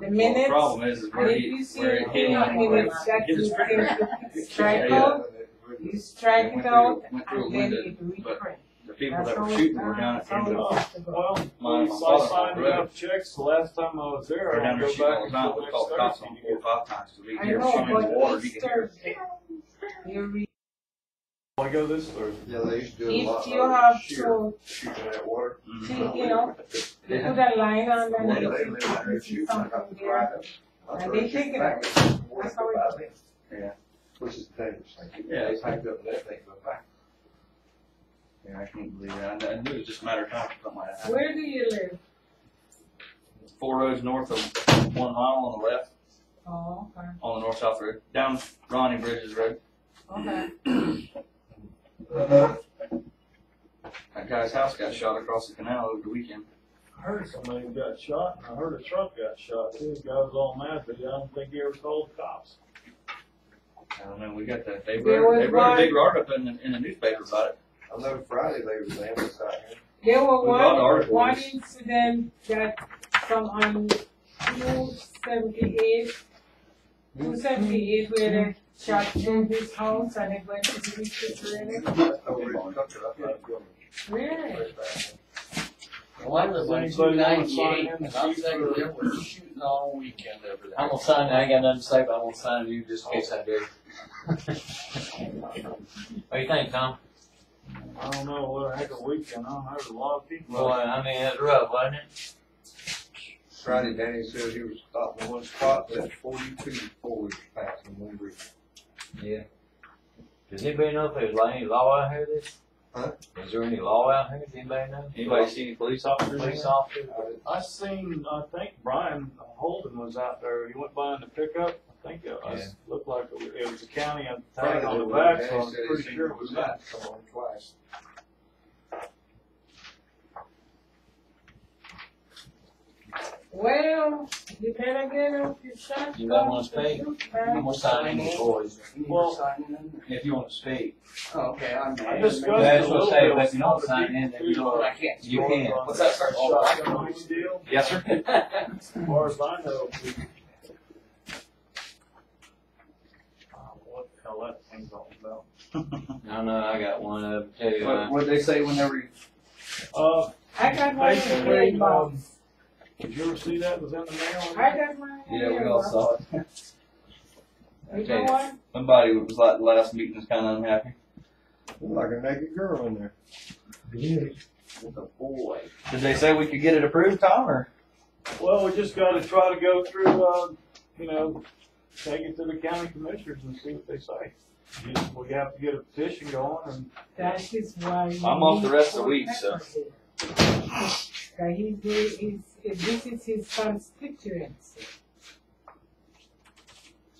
The The minutes, problem is and where if he, you see where anything he on minutes that Get his you printer. think strike out, you strike it out, Went through a and then window, it but reprint. the people That's that how were it- shooting were down at that's the end how of it has to go. Well, my I father-in-law's signed road. enough checks the last time I was there. They're down I'll there go shooting all back the time. until We called next cops Thursday on to 4 or get. 5 times because we I hear know, shooting in the but water. You can hear Easter, you read, I go this Thursday. Yeah, they used to do a if lot you of have shooting to, in that water. see, you know, you put a line on the When they next, live out there you see shooting, I got something to there. ride them. And they take it out. That's how it is. Yeah. Which is dangerous. Yeah. They packed up that thing, but back. Yeah, I can't believe that. I knew it was just a matter of time for something like that. Where do you live? 4 roads north of 1 mile on the left, Oh, okay, on the north-south road, down Ronnie Bridges Road. okay. That guy's house got shot across the canal over the weekend. I heard somebody got shot, and I heard a truck got shot too. The guy was all mad, but I don't think he ever called the cops. I don't know, we got that. They There wrote, was they wrote a one- big article in the newspaper about it. I know Friday they was ambulance out here. There were We brought the one articles. incident that from on 278 where they shot through his house and it went to the refrigerator. Really? Well, I live on Anybody wanna sign 298, in and to I'm see thinking for- they were shooting all weekend over there. I'm gonna sign it. I ain't got nothing to say, but I'm gonna sign it you just in case I do. What do you think, Tom? I don't know what a heck of a weekend. I don't know. There's a lot of people. Boy, I mean, it's rough, wasn't it? Friday, Danny said he was stopped in one spot, but 42 before we was passing one week. Yeah. Does anybody know if there's like any law out here this? Huh? Is there any law out here? Does anybody know? Anybody see any police officers? Police officers? I seen, I think Brian Holden was out there. He went by in the pickup. I think it was, looked like it was a county tag on the back, so I'm pretty sure it was that. Someone twice. Well, you better get up your shot. You got one speak? I'm gonna sign in these boys. Well, If you want to speak. Oh, okay, I'm. I discussed That's a what little say, bit but if you don't with sign other in, then you people, don't- I can't. You can. What's that first Oh, deal? Yes, sir. As far as I know, what the hell that thing's all about? I know, I got one of them too. What'd they say whenever you? I got mine in the Basically, red box. Did you ever see that? Was that in the mail? I got mine in the Yeah, we red all box. saw it. I You tell know you, what? somebody was like the last meeting was kind of unhappy. Like a naked girl in there. With a boy. Did they say we could get it approved, Tom, or? Well, we just gotta try to go through, take it to the county commissioners and see what they say. We have to get a petition going and That is why. I'm off the rest of the week, so. That this is his constituency.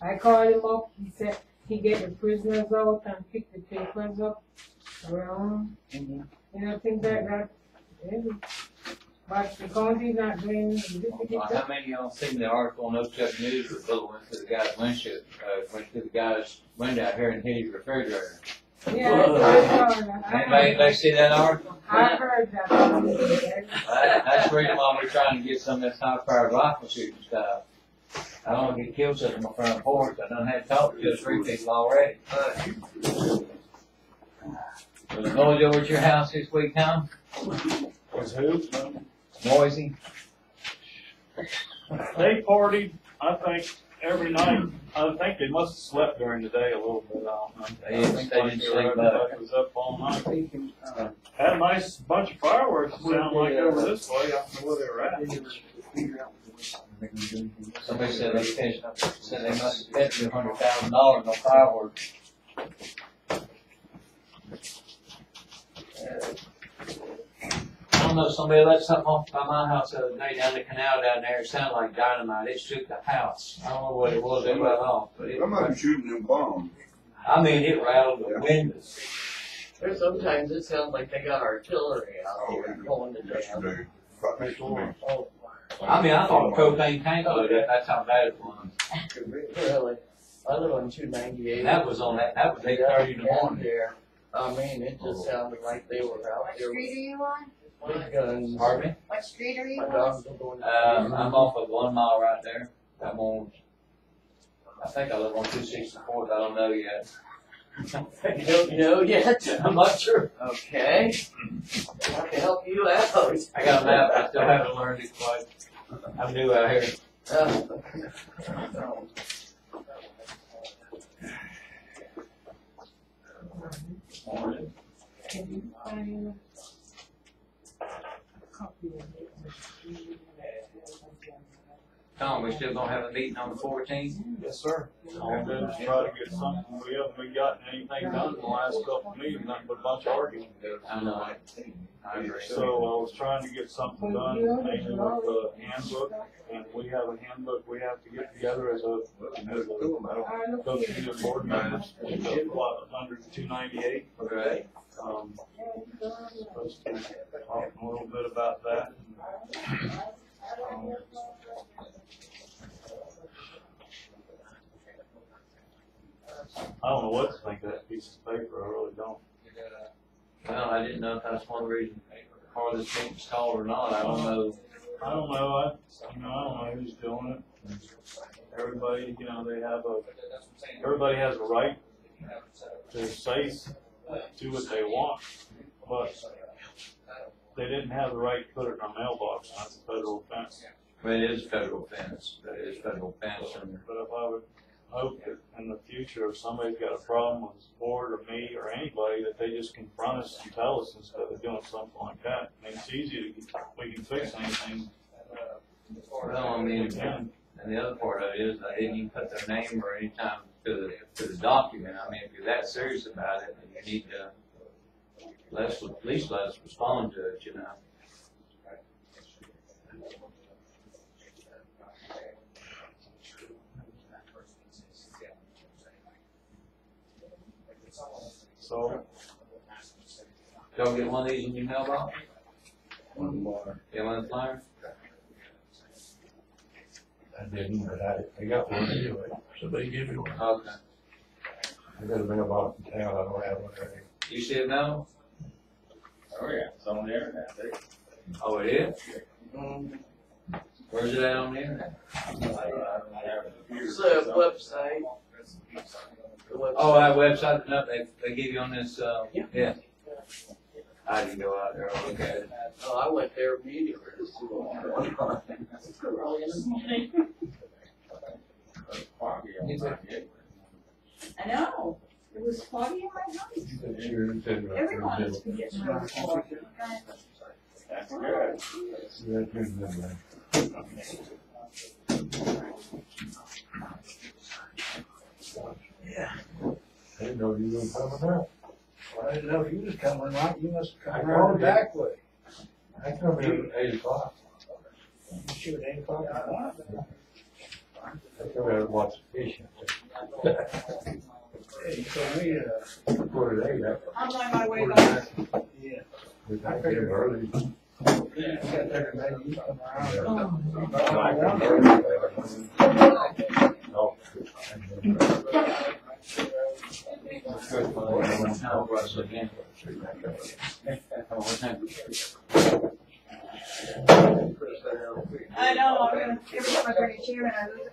I called him up, he said he get the prisoners out and pick the papers up. Well, you know, things like that. Maybe. But the county's not doing anything. How many of y'all seen the article on Oak News where Bill went to the guy's windshield, went to the guy's window out here and hit his refrigerator? Yeah, I saw that. Anybody see that article? I heard that. That's the reason why we're trying to get some of this high-powered rifle shooting stuff. I don't want to get killed sitting on my front porch. I done had to talk to 2 or 3 people already. Was it noisy over at your house this week, Tom? was who? Noisy? They partied, I think, every night. I think they must have slept during the day a little bit, I don't know. They didn't sleep Everybody was up all night. Had a nice bunch of fireworks, it sounded like over this way, I don't know where they were at. Somebody said they must have spent $200,000 on fireworks. I don't know, somebody let something off by my house the other day down the canal down there. It sounded like dynamite. It shook the house. I don't know what it was. It went off, but Somebody's shooting them bombs. I mean, it rattled the windows. There's sometimes it sounds like they got artillery out Oh, here pulling it down. yesterday, right next to me. Oh, I mean, I thought a propane tank load. That's how bad it was. really? I live on 298. And that was on that was 8:30 in the morning. There. I mean, it just sounded like they were out What there. street are you on? Big guns. Pardon me? What street are you My on? dogs are going. I'm off of 1 mile right there. I'm on, I think I live on 264th, I don't know yet. You don't know yet? I'm not sure. Okay. I can help you out. I got a map, I still haven't learned it quite. I'm new out here. Can you find a copy of it? Tom, we still gonna have a meeting on the 14th? Yes, sir. All I'm doing is try to get something, we haven't been gotten anything done in the last couple of meetings, nothing but a bunch of arguing. I know, I agree. So I was trying to get something done, mainly with the handbook, and we have a handbook we have to get together as a, those new board members, under 298. Okay. Supposed to talk a little bit about that. I don't know what to think of that piece of paper, I really don't. Well, I didn't know if that's one reason part of this meeting's called or not, I don't know. I don't know, I don't know who's doing it. Everybody, they have everybody has a right to say, do what they want, but they didn't have the right to put it in our mailbox, and that's a federal offense. I mean, it is federal offense, that is federal offense, and But if I would hope that in the future, if somebody's got a problem with this board or me or anybody, that they just confront us and tell us instead of doing something like that. I mean, it's easy to, we can fix anything. well, I mean, and the other part of it is they didn't even put their name or any time to the document. I mean, if you're that serious about it, then you need to at least let us respond to it, So, Y'all get one of these in your mailbox? One more. Get one of the flyers? I didn't, but I got one anyway. Somebody gave me one. Okay. I got a mailbox in town, I don't have one there. You see it now? Oh, yeah, it's on the internet, Oh, it is? Where's it at on the internet? It's a website. The website. Oh, that website, no, they give you on this, Yeah. yeah. I can go out there and look at it. Oh, I went there immediately to see what was going on. Early in the morning. I know, it was foggy in my house. Everyone has been getting real foggy. That's good. Yeah. I didn't know you were coming out. I didn't know if you was coming, right? You must I come around called the back way. I come in at 8 o'clock. You shoot at 8 o'clock in the morning. I come in and watch the patient. Hey, you told me, Quarter to 8, I'm on my way back. yeah. I came early. You got there today, you come around. I come early. No. I'll brush it again. I know, I'm gonna, every time I bring a chair in, I lose it.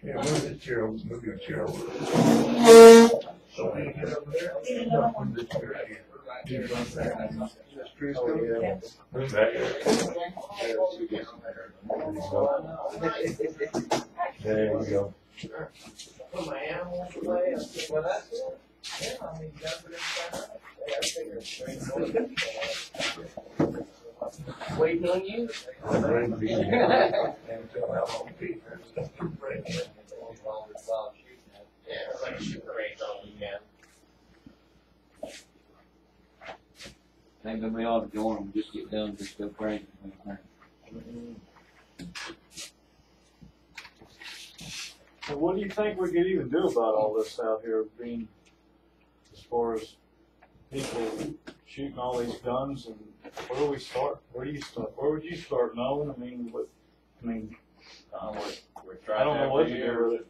Yeah, move the chair, move your chair over. So when you get over there, move the chair again. Oh, yeah. Move back. There we go. Put my animals away. I said, well, that's it. Yeah, I mean, that's what it's waiting on you. I'm ready to be here. And tell how long people are stuff to bring in. Yeah, it's like shoot the range on the weekend. I think that we ought to join them, just get done, just go crazy. so what do you think we could even do about all this out here being, as far as people shooting all these guns, and where do we start? Where do you start? Where would you start, Melvin? I mean, We're I trying don't to know what to every do year. with it.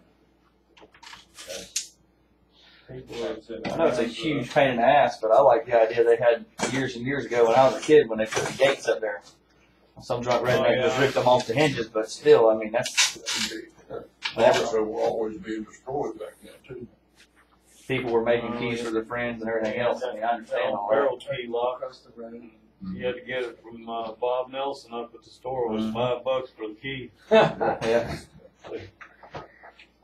I know it's a huge pain in the ass, but I like the idea they had years and years ago when I was a kid when they put the gates up there. Some drunk redneck just ripped them off the hinges, but still, I mean, that's. Also, were always being destroyed back then too. People were making keys for their friends and everything else. I mean, I understand all that. Barrel key lock. You had to get it from Bob Nelson up at the store. It was $5 for the key. Yeah.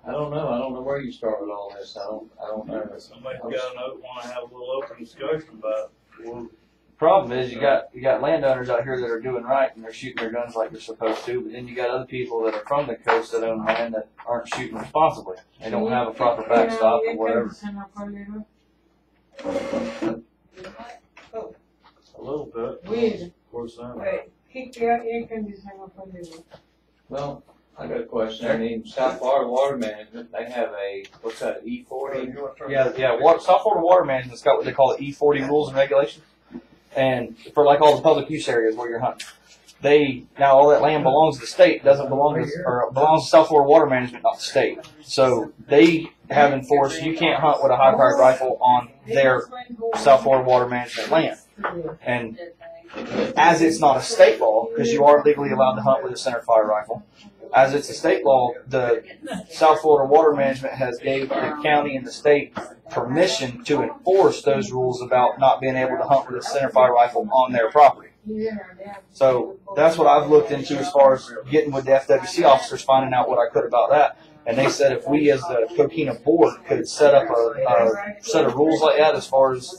I don't know where you start with all this. I don't know. Somebody's got a note, want to have a little open discussion about it. Well, Problem is, you got landowners out here that are doing right and they're shooting their guns like they're supposed to, but then you got other people that are from the coast that own land that aren't shooting responsibly. They don't have a proper backstop or whatever. a little bit. Weird. Of course, But keep your air conditioner up a little. Well, I got a question. I mean, South Florida Water Management, they have a, what's that, E40? Yeah. South Florida Water Management's got what they call the E40 rules and regulations. And for like all the public use areas where you're hunting. Now all that land belongs to the state, doesn't belong to, or belongs to South Florida Water Management, not the state. So they have enforced you can't hunt with a high-powered rifle on their South Florida Water Management land. And as it's not a state law, because you are legally allowed to hunt with a centerfire rifle, as it's a state law, the South Florida Water Management has gave the county and the state permission to enforce those rules about not being able to hunt with a centerfire rifle on their property. So that's what I've looked into as far as getting with the FWC officers, finding out what I could about that. And they said if we as the Coquina board could set up a set of rules like that as far as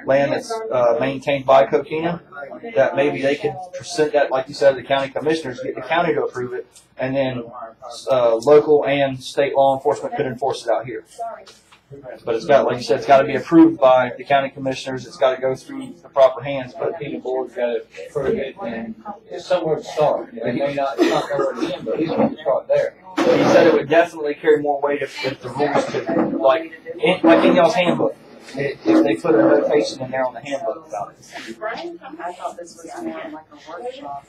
land that's maintained by Coquina, that maybe they could present that, like you said, to the county commissioners, get the county to approve it, and then local and state law enforcement could enforce it out here. But it's got, like you said, it's got to be approved by the county commissioners. It's got to go through the proper hands. But The board's got to approve it, and it's somewhere to start. It may not, it's not nowhere to end, but he's going to start there. he said it would definitely carry more weight if the rules could, like in y'all's handbook. If they put a notation in there on the handbook about it. I thought this was more like a workshop.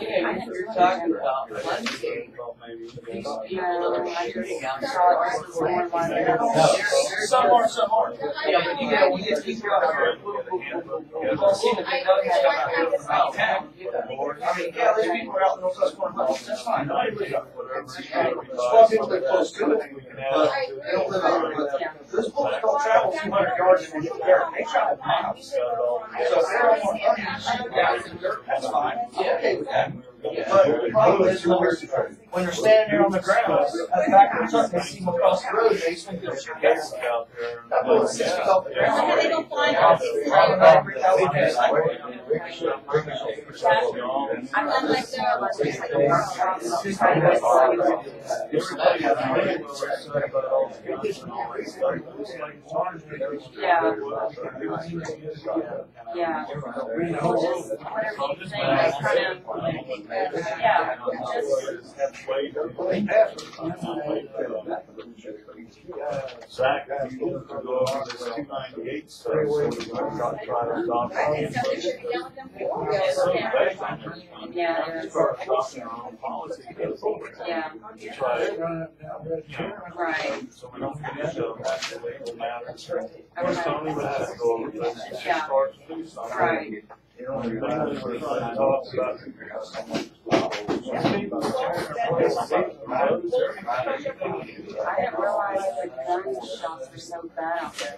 Yeah, you're talking about Monday. These people that are shooting out some more. Yeah, but you know, we just keep going. We'll see the big nuggets coming out of town. I mean, yeah, those people are out in Northwest Corner, that's fine. There's 12 people that close to it, but they don't live out there. Those bullets don't travel 200 yards and get there. They travel miles. So if they're on 100 yards, that's fine. Yeah, okay with that. But the problem is when they're standing there on the ground, at the back of the truck, they see them across the road, they just think they're shooting gas. That bullet 6 feet off the ground. They don't fly off. I'm not like Yeah. Just whatever you think, I kind of, yeah, Zach, you go over this 298 stuff, so we're going to try to stop. Yeah. Start adopting our own policy. Yeah. To try to, Right. so we don't get into legal matters. First time we would have to go over this. Yeah. Start to do something. Right. We're trying to talk about. I didn't realize the gun shops were so bad out there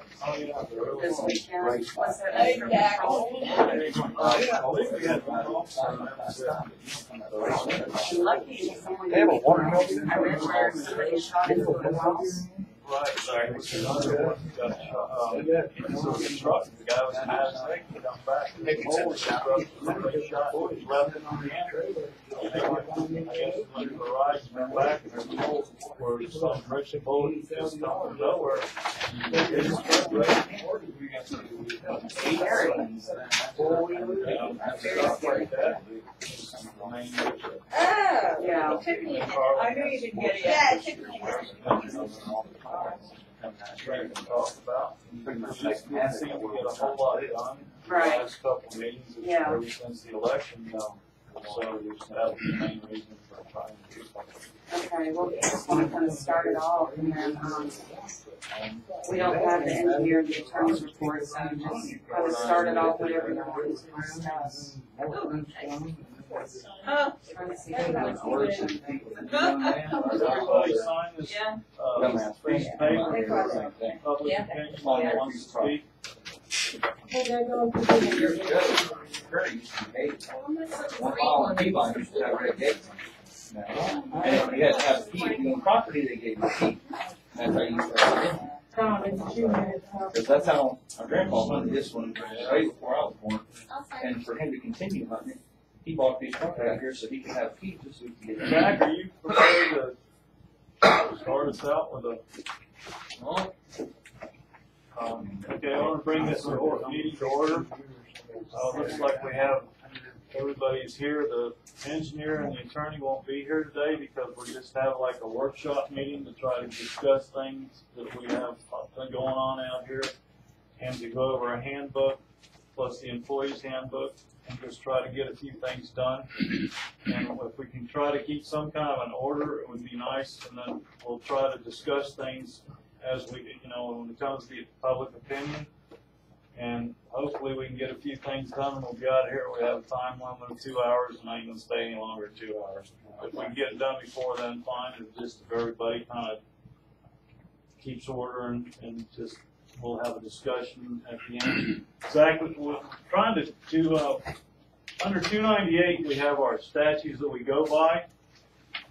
this weekend. Was there extra patrol? Lucky someone. They have a water I read where somebody shot into the house. Right, sorry. The guy was in Aztec, he comes back. Somebody shot, he left it on the entry. I guess he arrived, went back, and there's a hole where some rich bullet just come from nowhere. Oh, yeah. It took me a minute. I knew you didn't get it. Yeah, it took me a minute. Seem to get a whole lot done. Right. Last couple of meetings, Yeah. ever since the election, So that was the main reason for trying to do something. Okay, well, we just want to kind of start it off, and then, we don't have the engineer, the attorney's report, so we just kind of start it off, whatever you want to discuss. Trying to see if we can order something. Everybody sign this, Yeah. piece of paper, public opinion, wants to speak. Hey, they're going to do Years it. ago, Curry used to be gated. One mile on T-line used to have red gates. And you had to have a key. If you own property, they gave you a key. That's how you used to have it. Tom, it's a few minutes. Because that's how my grandpa hunted this one right before I was born. And for him to continue hunting it, he bought these property out here so he could have a key just so he could get it. Jack, are you prepared to start us out with a? Okay, I want to bring this meeting to order. Looks like we have, everybody's here. The engineer and the attorney won't be here today because we just have like a workshop meeting to try to discuss things that we have going on out here and to go over a handbook plus the employee's handbook and just try to get a few things done. And if we can try to keep some kind of an order, it would be nice. And then we'll try to discuss things as we, when it comes to the public opinion. And hopefully we can get a few things done and we'll be out of here. We have a time limit of 2 hours and I ain't gonna stay any longer than 2 hours. If we can get it done before then, fine. It's just if everybody kind of keeps order and just, we'll have a discussion at the end. Exactly, we're trying to under 298, we have our statutes that we go by.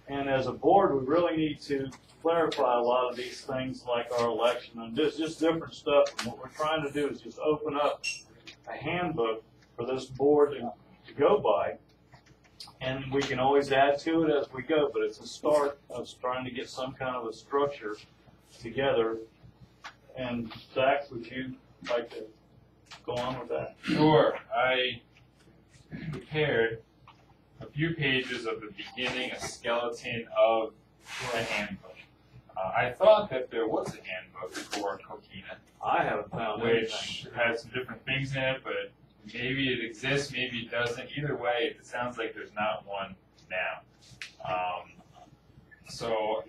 And as a board, we really need to clarify a lot of these things like our election and just different stuff. And what we're trying to do is just open up a handbook for this board to go by. And we can always add to it as we go, but it's a start of trying to get some kind of a structure together. And Zach, would you like to go on with that? Sure. I prepared a few pages of the beginning, a skeleton of the handbook. I thought that there was a handbook for Coquina, I haven't found which anything. had some different things in it, but maybe it exists, maybe it doesn't. Either way, it sounds like there's not one now. So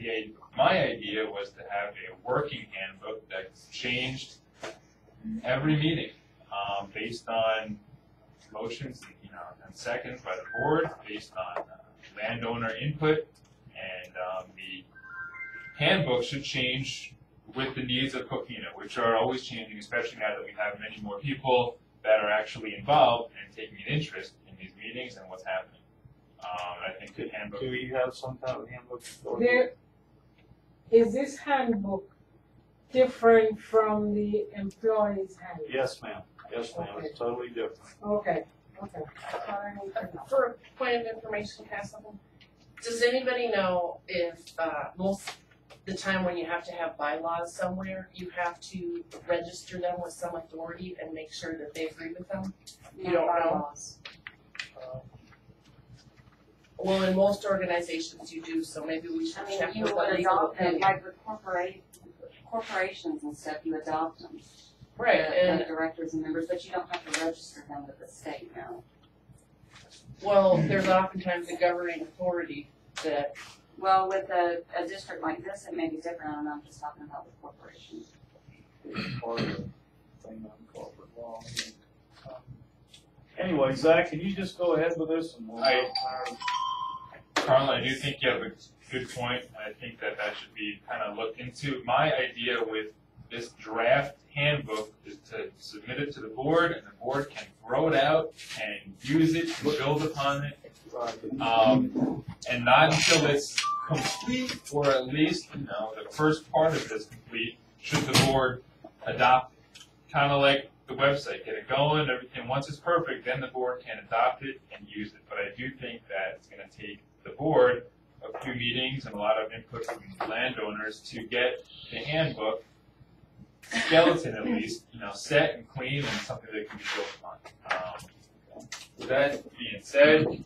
my idea was to have a working handbook that's changed every meeting based on motions, and seconds by the board, based on landowner input, and the handbook should change with the needs of Coquina, which are always changing, especially now that we have many more people that are actually involved and taking an interest in these meetings and what's happening. I think the handbook. Do you have some kind of handbook? Is this handbook different from the employee's handbook? Yes, ma'am. Yes, ma'am. It's totally different. Okay. For a point of information, Castle, does anybody know if most the time when you have to have bylaws somewhere, you have to register them with some authority and make sure that they agree with them? You don't know? Well, in most organizations you do, so maybe we should check You with the would legal adopt them, opinion. like with corporations and stuff, you adopt them. Right, The and, directors and members, but you don't have to register them with the state now. well, there's oftentimes a governing authority that, Well, with a district like this, it may be different, and I'm just talking about with corporations. Part of the thing on corporate law. Anyway, Zach, can you just go ahead with this and we'll. Carla, I do think you have a good point. I think that should be kind of looked into. My idea with this draft handbook is to submit it to the board, and the board can throw it out and use it to build upon it. And not until it's complete, or at least, the first part of it is complete, should the board adopt it. Kind of like the website, get it going, everything. Once it's perfect, then the board can adopt it and use it. But I do think that it's going to take the board a few meetings and a lot of input from landowners to get the handbook skeleton, at least, set and clean and something that can be built upon. With that being said,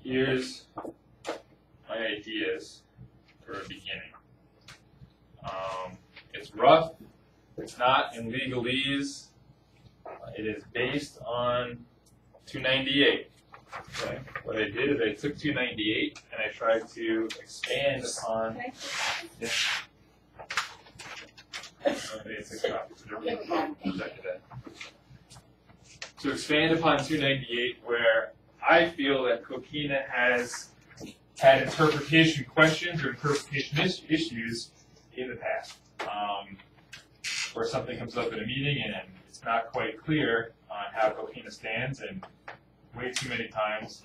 here's my ideas for a beginning. It's rough. It's not in legalese. It is based on 298. Okay. What I did is I took 298 and I tried to expand upon. To expand upon 298, where I feel that Coquina has had interpretation questions or interpretation issues in the past, where something comes up in a meeting and it's not quite clear on how Coquina stands, and way too many times,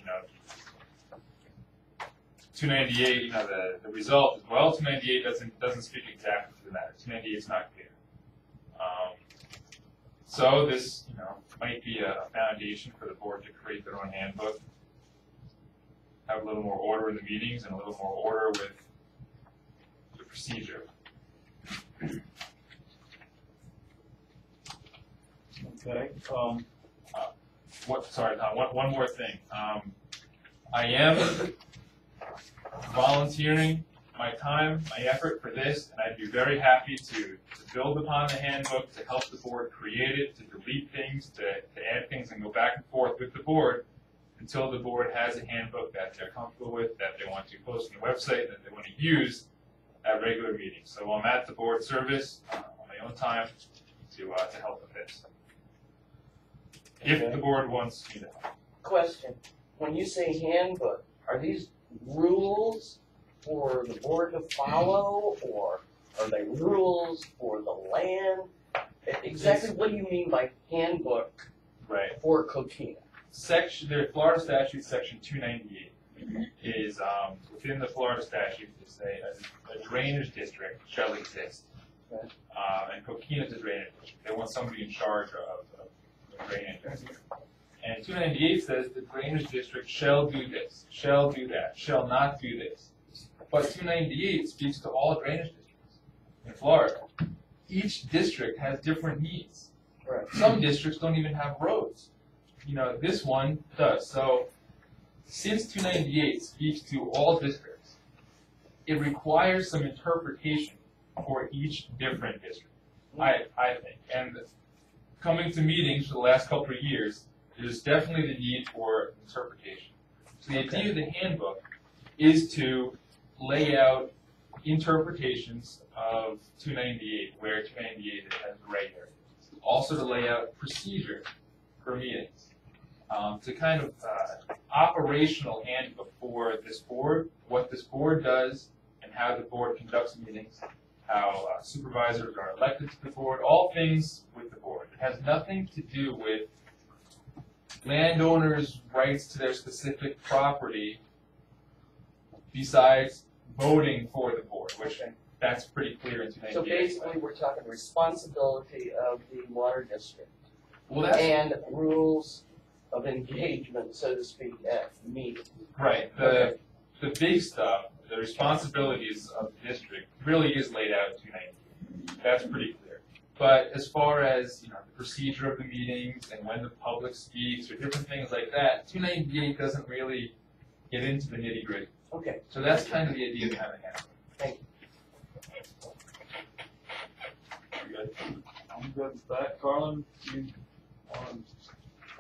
298, the result is, well, 298 doesn't speak exactly to the matter. 298 is not clear. So this, might be a foundation for the board to create their own handbook, have a little more order in the meetings and a little more order with the procedure. Okay. Sorry, Tom, one more thing. I am volunteering my time, my effort for this, and I'd be very happy to build upon the handbook, to help the board create it, to delete things, to add things and go back and forth with the board until the board has a handbook that they're comfortable with, that they want to post on the website, that they want to use at regular meetings. So I'm at the board service on my own time to help with this. If the board wants me to. Question, when you say handbook, are these rules for the board to follow, or are they rules for the land? Exactly what do you mean by handbook for Coquina? The Florida statute, section 298, is within the Florida statute. It's a drainage district shall exist, and Coquina is a drainage district. They want somebody in charge of the drainage district. And 298 says the drainage district shall do this, shall do that, shall not do this. But 298 speaks to all drainage districts in Florida. Each district has different needs. Right. Some districts don't even have roads. This one does. So since 298 speaks to all districts, it requires some interpretation for each different district, I think. And coming to meetings for the last couple of years, there's definitely the need for interpretation. So the idea of the handbook is to lay out interpretations of 298, where 298 has gray areas. Also to lay out procedure for meetings. To kind of operational handbook for this board, what this board does and how the board conducts meetings, how supervisors are elected to the board, all things with the board. It has nothing to do with landowners' rights to their specific property besides voting for the board, which that's pretty clear in 298. So basically, we're talking responsibility of the water district and rules of engagement, so to speak, at meetings. Right. The big stuff, the responsibilities of the district, really is laid out in 298. That's pretty clear. But as far as the procedure of the meetings and when the public speaks or different things like that, 298 doesn't really get into the nitty gritty. Okay. So that's kind of the idea behind the handbook. Thank you. Good. I'm good with that. Carlin, you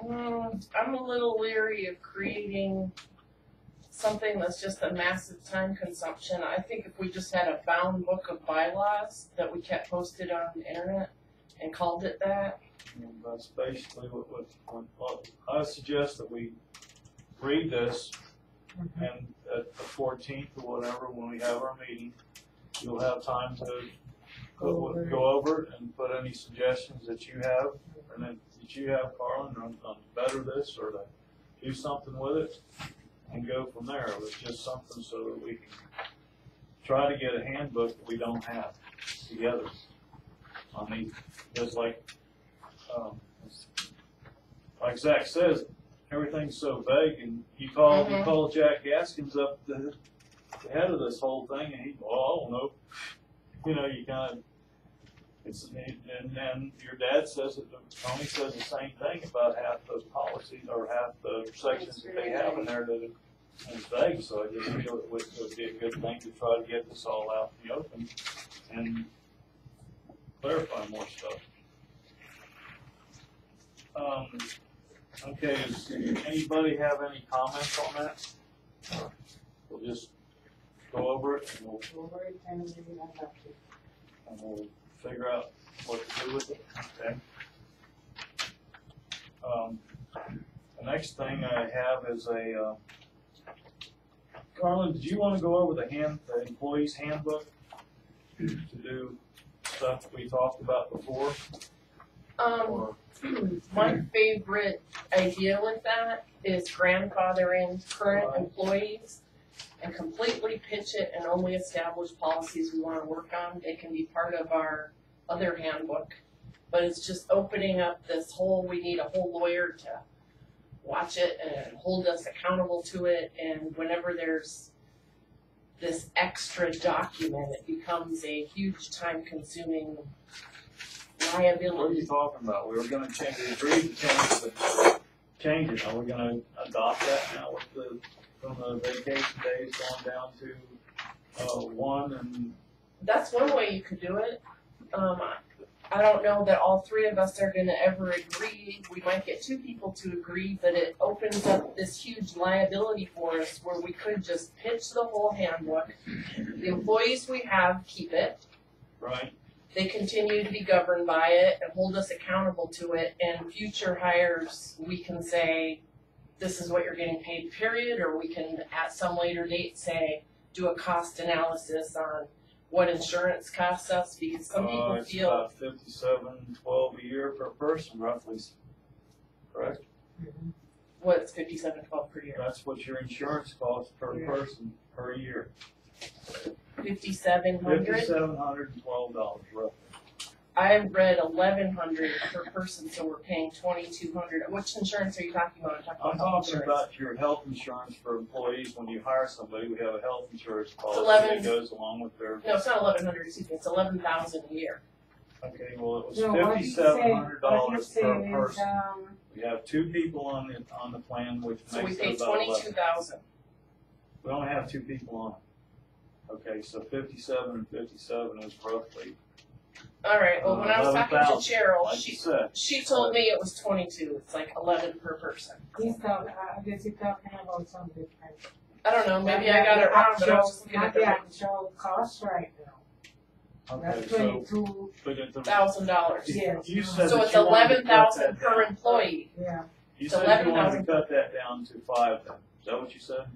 I'm a little leery of creating something that's just a massive time consumption. I think if we just had a bound book of bylaws that we kept posted on the internet and called it that. that's basically what I suggest that we read this, and at the 14th or whatever, when we have our meeting, you'll have time to go over it and put any suggestions that you have, and then that you have, Carlin, on to better this or to do something with it, and go from there. It was just something so that we can try to get a handbook that we don't have together. I mean, just like Zach says, everything's so vague, and you call Jack Gaskins up the head of this whole thing, and he, well, I don't know. You kind of, and then your dad says that Tony says the same thing about half those policies or half the sections that they have in there that is vague. So I just feel it would be a good thing to try to get this all out in the open and clarify more stuff. Okay, does anybody have any comments on that? We'll just go over it and we'll figure out what to do with it, okay? The next thing I have is Carlin, did you want to go over the employee's handbook to do stuff we talked about before? Or- My favorite idea with that is grandfathering current employees and completely pitch it and only establish policies we wanna work on. They can be part of our other handbook. But it's just opening up this whole, we need a whole lawyer to watch it and hold us accountable to it, and whenever there's this extra document, it becomes a huge time-consuming What are you liability. talking about? We were gonna change, we agreed to change it. Are we gonna adopt that now with from the vacation days going down to, 1 and? That's one way you could do it. I don't know that all three of us are gonna ever agree. We might get 2 people to agree, but it opens up this huge liability for us where we could just pitch the whole handbook. The employees we have keep it. Right. They continue to be governed by it and hold us accountable to it, and future hires, we can say, this is what you're getting paid, period, or we can at some later date say, do a cost analysis on what insurance costs us, because some people It's feel, about $57.12 a year per person, roughly, correct? what's $57.12 per year? That's what your insurance costs per person per year. $5,700? $5,712 roughly. I've read $1,100 per person, so we're paying $2,200. Which insurance are you talking about? I'm talking about your health insurance for employees. When you hire somebody, we have a health insurance policy 11 that goes along with their. No, it's not $1,100, excuse me, it's $11,000 a year. Okay, well, it was No, what he's saying- $5,700 what he's per saying is, person. We have 2 people on the plan, which So we makes pay it about 11. $22,000. We only have 2 people on it. Okay, so 57 and 57 is roughly. Alright, well, when I was talking to 11,000, Cheryl, like you said. she told me it was 22, it's like 11 per person. he's talking, I guess he's talking about something different. I don't know, maybe I got it wrong, but I was just looking at Not the the actual cost right now. Okay, That's so. 22, But at the- $1,000. yes. You said So that it's you wanted to cut 11,000 that per down. employee. Yeah. You It's said you wanted 11,000. to cut that down to 5 then. Is that what you said?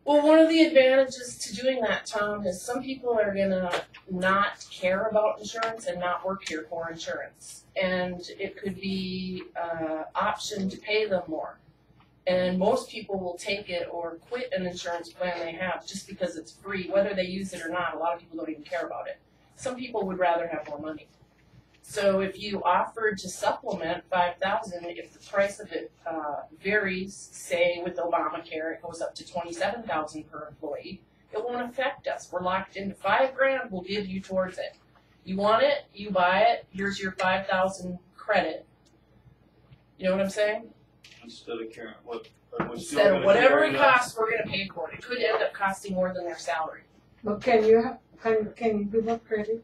Well, one of the advantages to doing that, Tom, is some people are gonna not care about insurance and not work here for insurance. And it could be an option to pay them more. And most people will take it or quit an insurance plan they have just because it's free, whether they use it or not. A lot of people don't even care about it. Some people would rather have more money. So if you offered to supplement 5,000, if the price of it varies, say with Obamacare, it goes up to 27,000 per employee, it won't affect us. We're locked into $5,000, we'll give you towards it. You want it, you buy it, here's your 5,000 credit. You know what I'm saying? Instead of caring what. but we're still Instead of gonna whatever carry it that. costs, we're gonna pay for it. It could end up costing more than their salary. But can you give a credit?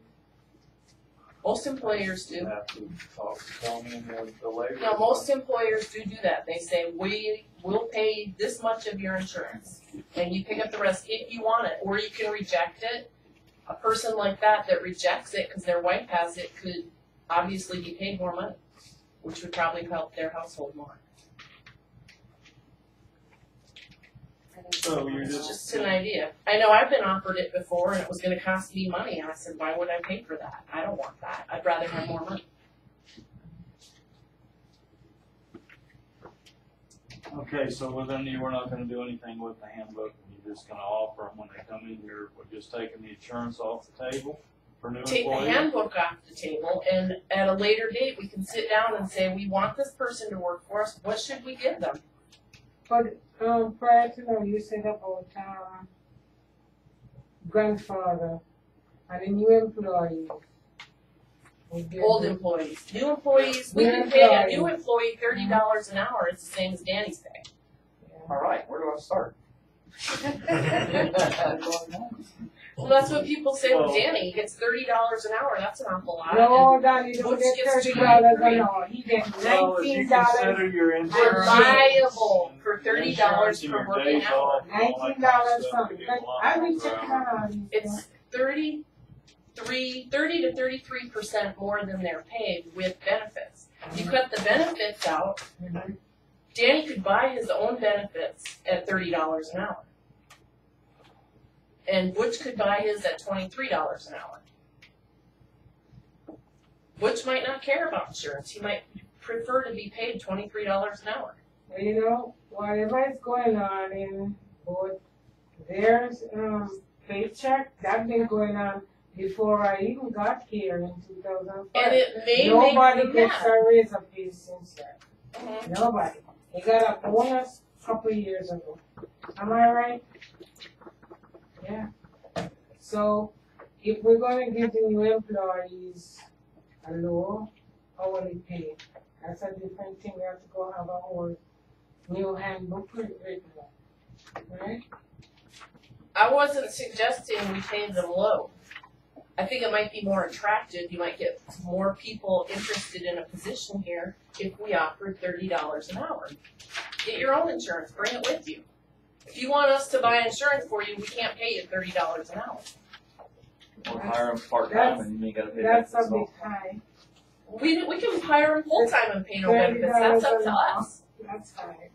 Most employers You do. have to talk to Tony and the labor. No, most employers do that. They say, we will pay this much of your insurance, and you pick up the rest if you want it, or you can reject it. A person like that rejects it because their wife has it could obviously be paid more money, which would probably help their household more. So you're It's just an idea. I know I've been offered it before, and it was gonna cost me money, and I said, why would I pay for that? I don't want that. I'd rather have more money. Okay, so well then you were not gonna do anything with the handbook, you're just gonna offer them when they come in here, we're just taking the insurance off the table for new employees? Take the handbook off the table, and at a later date, we can sit down and say, we want this person to work for us, what should we give them? But, prior to that, you said about, grandfather and a new employee. Old employees. New employees, we can pay a new employee $30 an hour, it's the same as Danny's pay. All right, where do I start? Well, that's what people say with Well- Danny, he gets $30 an hour, that's an awful lot. No, Danny don't Butch get gets $30 $23. an hour. He gets Well, if you $19. consider your And insurance. liable for $30 insurance and per your working days hour. off and all that kind of $19 stuff, something. you get a lot I've more been per checking hour. on all these It's things. 30 to 33% more than they're paid with benefits. You cut the benefits out, Danny could buy his own benefits at $30 an hour. And Butch could buy his at $23 an hour. Butch might not care about insurance, he might prefer to be paid $23 an hour. Well, you know, whatever is going on in both there's paycheck, that's been going on before I even got here in 2005. And it may Nobody make them gets mad. a raise of pay since then. Mhm. Nobody. They got a bonus a couple of years ago. Am I right? Yeah. So if we're gonna give the new employees a low hourly pay, that's a different thing. We have to go have a whole new handbook written up. Right? I wasn't suggesting we pay them low. I think it might be more attractive, you might get more people interested in a position here if we offered $30 an hour. Get your own insurance, bring it with you. If you want us to buy insurance for you, we can't pay you $30 an hour. Or hire them part-time and you gotta pay That's benefits a bit off. high. We can hire them full-time and pay no benefits, that's up to us. That's high.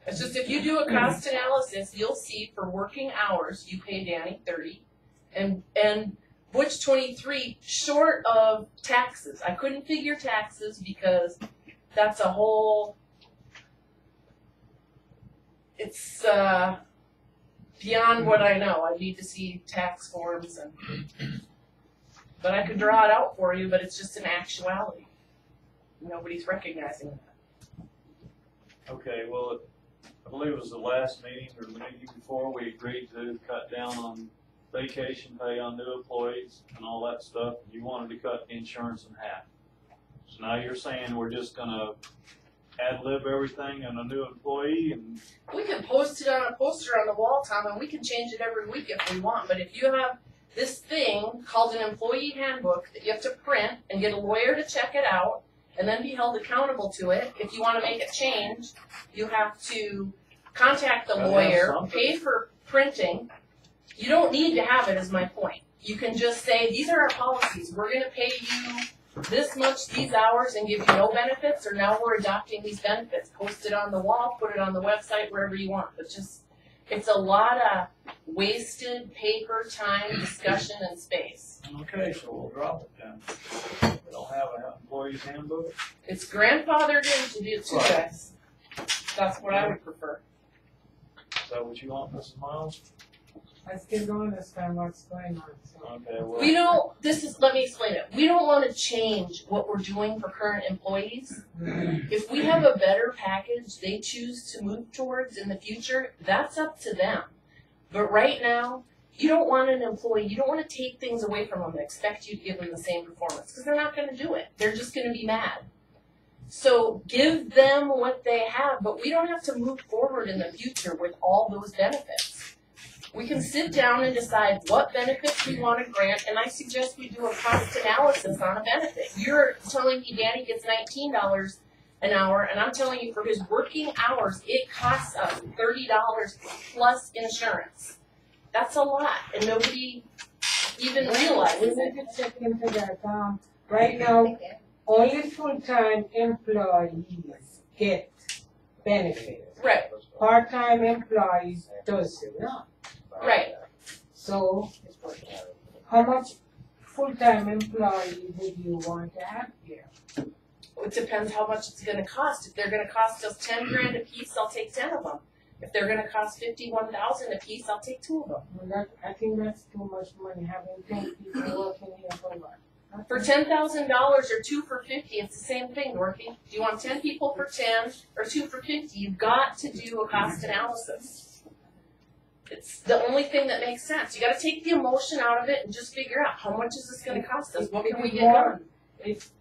It's just if you do a cost analysis, you'll see for working hours, you pay Danny 30 and Butch 23 short of taxes. I couldn't figure taxes because that's a whole, it's beyond what I know. I need to see tax forms but I could draw it out for you, but it's just an actuality. Nobody's recognizing that. Okay, well, I believe it was the last meeting or the meeting before, we agreed to cut down on vacation pay on new employees and all that stuff. You wanted to cut insurance in half. So now you're saying we're just gonna ad lib everything on a new employee and, We can post it on a poster on the wall, Tom, and we can change it every week if we want, but if you have this thing called an employee handbook that you have to print and get a lawyer to check it out and then be held accountable to it, if you want to make it change, you have to contact the Gotta have lawyer, something. pay for printing. You don't need to have it, is my point. You can just say, these are our policies, we're gonna pay you this much, these hours, and give you no benefits, or now we're adopting these benefits. Post it on the wall, put it on the website, wherever you want, but just, it's a lot of wasted paper, time, discussion, and space. okay, so we'll drop it then. We don't have an employee's handbook? It's grandfathered into the two guys. That's what I would prefer. Is that what you want, Mrs. Miles? I still don't understand what's going on, so. Okay, well. We don't, let me explain it. We don't want to change what we're doing for current employees. If we have a better package they choose to move towards in the future, that's up to them. But right now, you don't want an employee, you don't want to take things away from them and expect you to give them the same performance, because they're not going to do it. They're just going to be mad. So give them what they have, but we don't have to move forward in the future with all those benefits. We can sit down and decide what benefits we want to grant, and I suggest we do a cost analysis on a benefit. You're telling me Danny gets $19 an hour, and I'm telling you for his working hours, it costs us $30 plus insurance. That's a lot, and nobody even realizes We it. need to check into that. Right now, only full-time employees get benefits. Right, Part-time employees does not. right. So, how much full-time employees would you want to have here? It depends how much it's gonna cost. If they're gonna cost us 10 grand a piece, I'll take 10 of them. If they're gonna cost 51,000 a piece, I'll take 2 of them. Well, I think that's too much money, having 10 people working here for what? For $10,000 or 2 for 50, it's the same thing, Dorothy. Do you want 10 people for 10 or 2 for 50? You've got to do a cost analysis. It's the only thing that makes sense. You gotta take the emotion out of it and just figure out how much is this gonna cost us? What can we get done?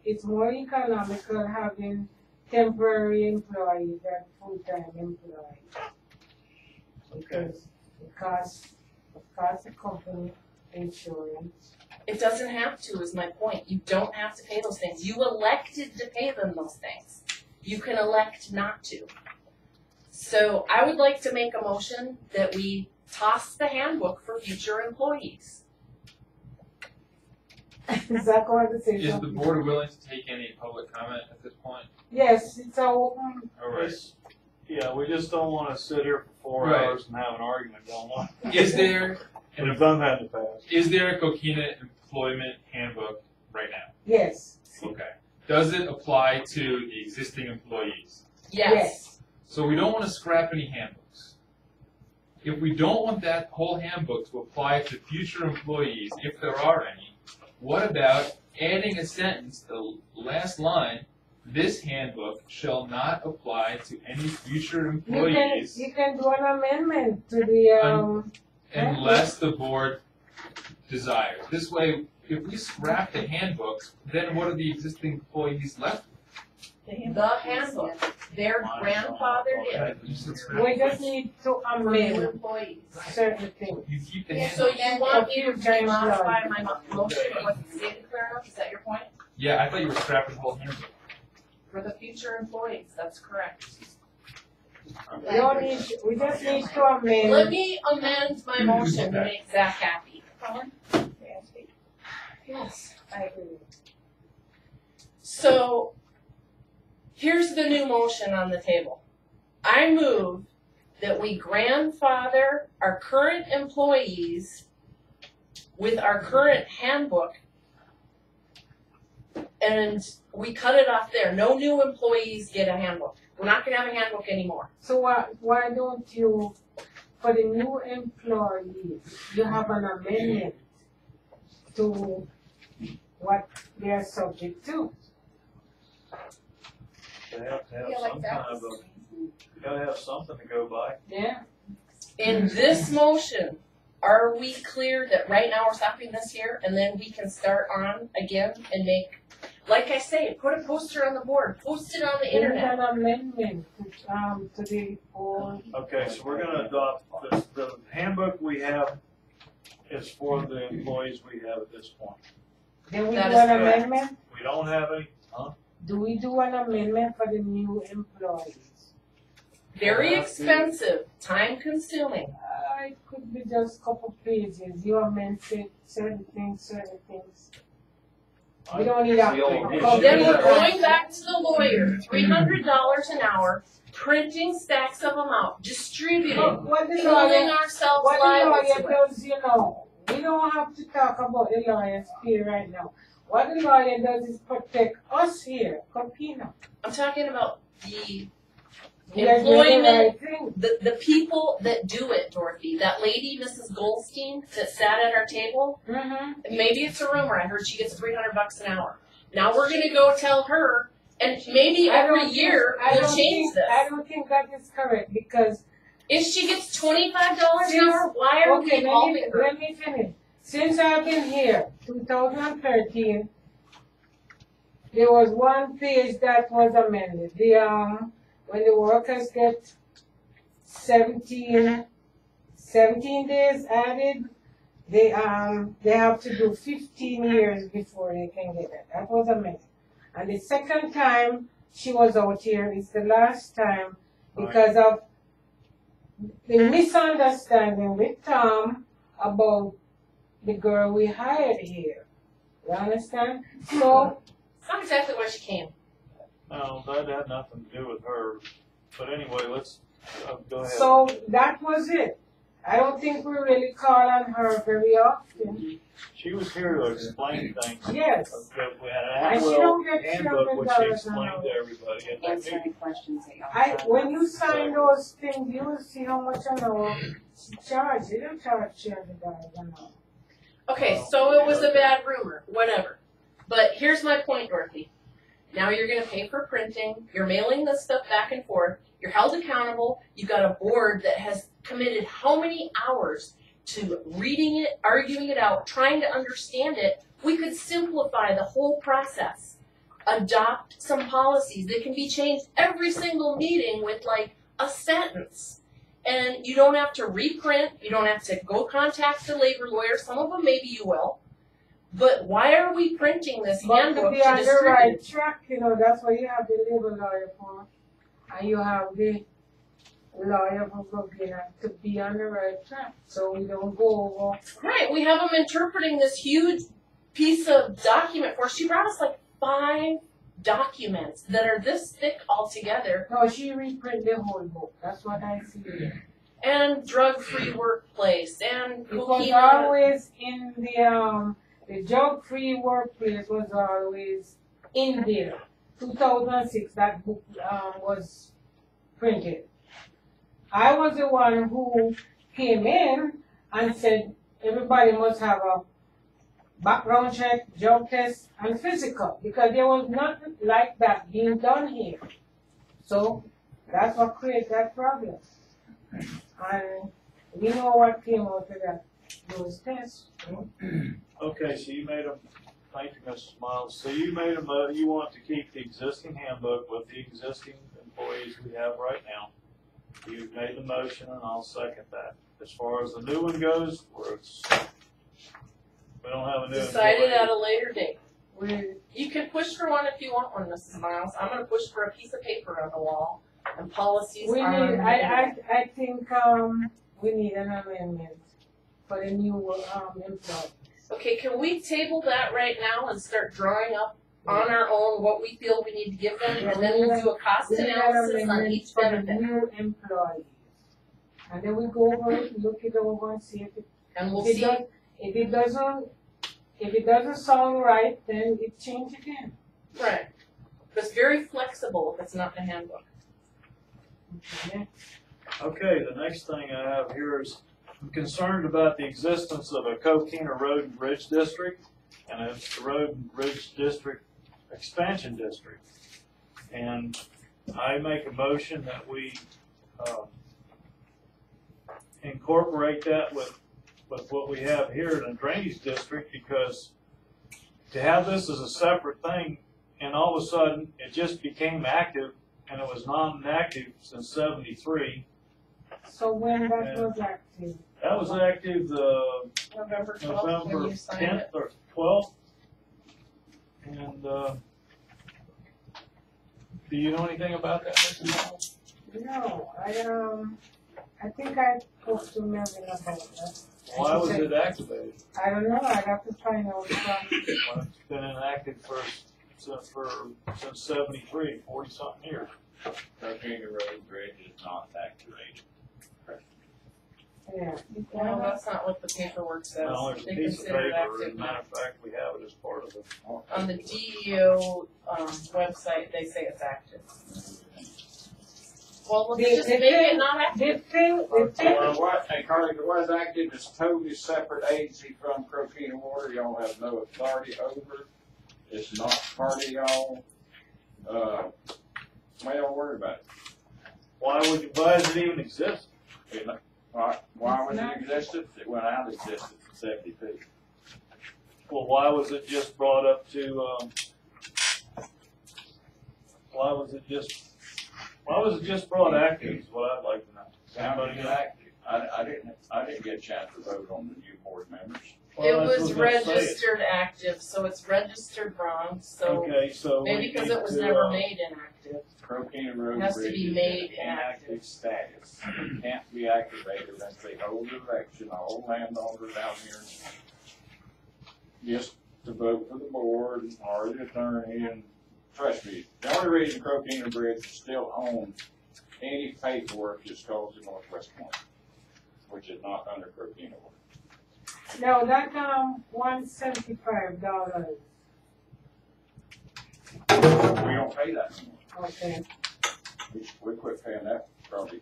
It's more economical having temporary employees than full-time employees. Because it costs cost the company insurance. It doesn't have to, is my point. You don't have to pay those things. You elected to pay them those things. You can elect not to. So I would like to make a motion that we toss the handbook for future employees. Is that going to say Is the something? board willing to take any public comment at this point? Yes, it's open. All right. Yeah, we just don't wanna sit here for 4 Right. hours and have an argument, don't we? Is there And we've done that in the past. is there a Coquina employment handbook right now? Yes. Okay. Does it apply to the existing employees? Yes. So we don't want to scrap any handbooks. If we don't want that whole handbook to apply to future employees, if there are any, what about adding a sentence, the last line, this handbook shall not apply to any future employees You can do an amendment to the, unless the board desires. This way, if we scrap the handbooks, then what are the existing employees left with? The handbook. They're grandfathered in. You said scrap. we just need to For new amend employees. certain things. You keep the So handbook. you want me to modify my motion, it wasn't stated clear enough, is that your point? Yeah, I thought you were scrapping the whole handbook. For the future employees, that's correct. We don't need, we just need to amend. Let me amend my motion to make Zach happy. Yes, I agree. So, here's the new motion on the table. I move that we grandfather our current employees with our current handbook, and we cut it off there. No new employees get a handbook. We're not gonna have a handbook anymore. So why don't you, for the new employees, you have an amendment to what they are subject to? They have to have Yeah, like some that kind of was- you gotta have something to go by. Yeah? In this motion, are we clear that right now we're stopping this here and then we can start on again and make, like I say, put a poster on the board, post it on the internet. An amendment to the board. Okay, so we're gonna adopt, the handbook we have is for the employees we have at this point. Then we do That an is correct. amendment? We don't have any, Do we do an amendment for the new employees? Very expensive, time consuming. It could be just a couple pages. You amend certain things. We don't need a. Then we're going back to the lawyer, $300 an hour, printing stacks of them out, distributing, What the holding lawyer, ourselves what the liable to lawyer it. does, we don't have to talk about the lawyer's fee right now. What the lawyer does is protect us here, Coquina. I'm talking about the We are doing the employment, right thing. the people that do it, Dorothy. That lady, Mrs. Goldstein, that sat at our table, Mm-hmm. maybe it's a rumor, I heard she gets $300 an hour. Now we're gonna go tell her, and maybe every year we'll change this. I don't think that is correct because. If she gets $25 an hour, why are we Okay, involving her? let me finish. Since I've been here, 2013, there was one page that was amended. When the workers get 17 days added, they have to do 15 years before they can get it. That was amended. And the second time she was out here is the last time because of the misunderstanding with Tom about the girl we hired here. You understand? So, It's not exactly why she came. no, that had nothing to do with her. But anyway, let's, go ahead. so that was it. I don't think we really call on her very often. She was here to explain things. Yes. We had And an she don't get handbook which she $300 an explained hour. to everybody at that Answer meeting. any questions that y'all have. When you sign those things, you will see how much an hour she charges. You don't charge $300 an hour. Okay, so it was a bad rumor, whatever. But here's my point, Dorothy. Now you're gonna pay for printing, you're mailing this stuff back and forth, you're held accountable, you've got a board that has committed how many hours to reading it, arguing it out, trying to understand it. We could simplify the whole process. Adopt some policies that can be changed every single meeting with like a sentence. And you don't have to reprint, you don't have to go contact the labor lawyer, some of them maybe you will. But why are we printing this But to handbook be to on the distribute? right track, that's what you have the labor lawyer for. And you have the lawyer who's looking at to be on the right track, so we don't go over. Right, we have them interpreting this huge piece of document for us. She brought us like 5 documents that are this thick all together. No, she reprint the whole book, that's what I see there. And drug-free workplace, and It was cookie. always in the drug-free workplace was always in there. 2006, that book was printed. I was the one who came in and said everybody must have a background check, drug test, and physical, because there was nothing like that being done here. So that's what created that problem. And we know what came out of that, those tests. Okay, so you made a, thank you, Mr. Miles. So you made you want to keep the existing handbook with the existing employees we have right now. You've made the motion and I'll second that. As far as the new one goes, we don't have a new Decided employee. at a later date. We, You can push for one if you want one, Mrs. Miles. I'm gonna push for a piece of paper on the wall and policies we need, on. I think, we need an amendment for the new, employee. Okay, can we table that right now and start drawing up on our own what we feel we need to give them, and then we'll do a cost We need an analysis on amendment each for the benefit, new employees. And then we go over it, look it over and see if it, and we'll if it see. does, if it doesn't sound right, then we change again. Right. But it's very flexible if it's not in the handbook. Okay. Okay, the next thing I have here is, I'm concerned about the existence of a Coquina Road and Bridge District, and it's the Road and Bridge District Expansion District. And I make a motion that we, incorporate that with what we have here in the drainage district, because to have this as a separate thing, and all of a sudden, it just became active, and it was non-active since '73. So when that was active? That was active November 12th, when November you signed 10th it. or 12th. And, do you know anything about that, Mrs. Miles? No, I think I talked to Melvin about that. Why was it activated? I don't know, I'd have to find out from, Well, it's been inactive since '73, 40-something years. Coquina Road Bridge is not activated. yeah. No, that's not what the paperwork says. No, there's a They piece of consider it paper, active as a matter of fact, we have it as part of it. On the DEO, website, they say it's active. Well, let's The- just the make it thing- not active. Well, what, hey Carly, the was active is totally separate agency from Coquina Water. Y'all have no authority over. It's not part of y'all. Why y'all worry about it? Why does it even exist? Why was it existed? It went out of existence in '72. Well, why was it just brought up to, why was it just brought active is what I'd like to know. Somebody active. I didn't get a chance to vote on the new board members. It Well, that's was what I'm saying. registered active, so it's registered wrong, so Okay, so. maybe we because need it was to, never made inactive. Coquina Road Has to Bridge be is made in inactive status. It can't be activated unless they hold an election, a whole landowner down here. Just to vote for the board or the attorney, and trust me, the only reason Coquina Bridge is still on any paperwork is called the Northwest Corner, which is not under Coquina Water. No, that, $175. We don't pay that anymore. Okay, We quit paying that probably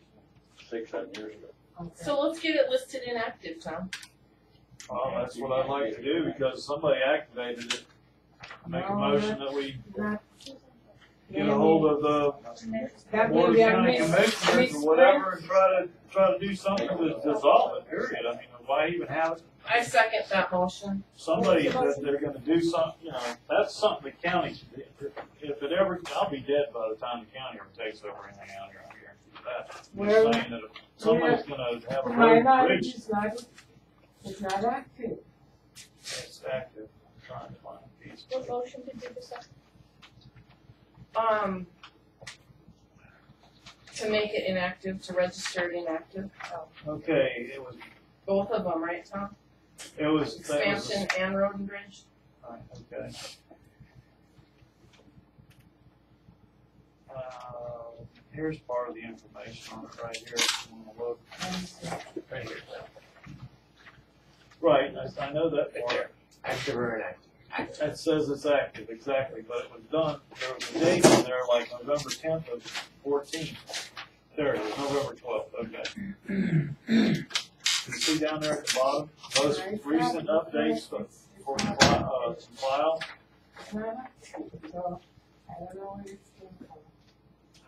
6-7 years ago. okay. So let's get it listed inactive, Tom. Well, that's what I'd like to do, because somebody activated it. Make a motion that we Not- get a hold of the That Board of may be a County Commissioners or misprint. whatever and try to do something to dissolve it, period. I mean, why even have it? I second that motion. Somebody that they're gonna do something, that's something the county should do. If it ever, I'll be dead by the time the county ever takes over anything out here, I guarantee you that. I'm Well- just saying that if somebody's gonna have a To my road knowledge, bridge. it's not active. It's active. I'm trying to find a piece. What motion did you just say? To make it inactive, to register it inactive, Okay, it was, both of them, right, Tom? that was. Expansion and road and bridge? Right, okay. Here's part of the information on it right here, if you wanna look. Right here. Right, I know that Right part. there. Active or inactive? It says it's active, exactly, but it was done, there was a date on there, like November 10th of 14. There it is, November 12th, okay. You see down there at the bottom, most recent updates for file. It's not active, so I don't know where it's came from.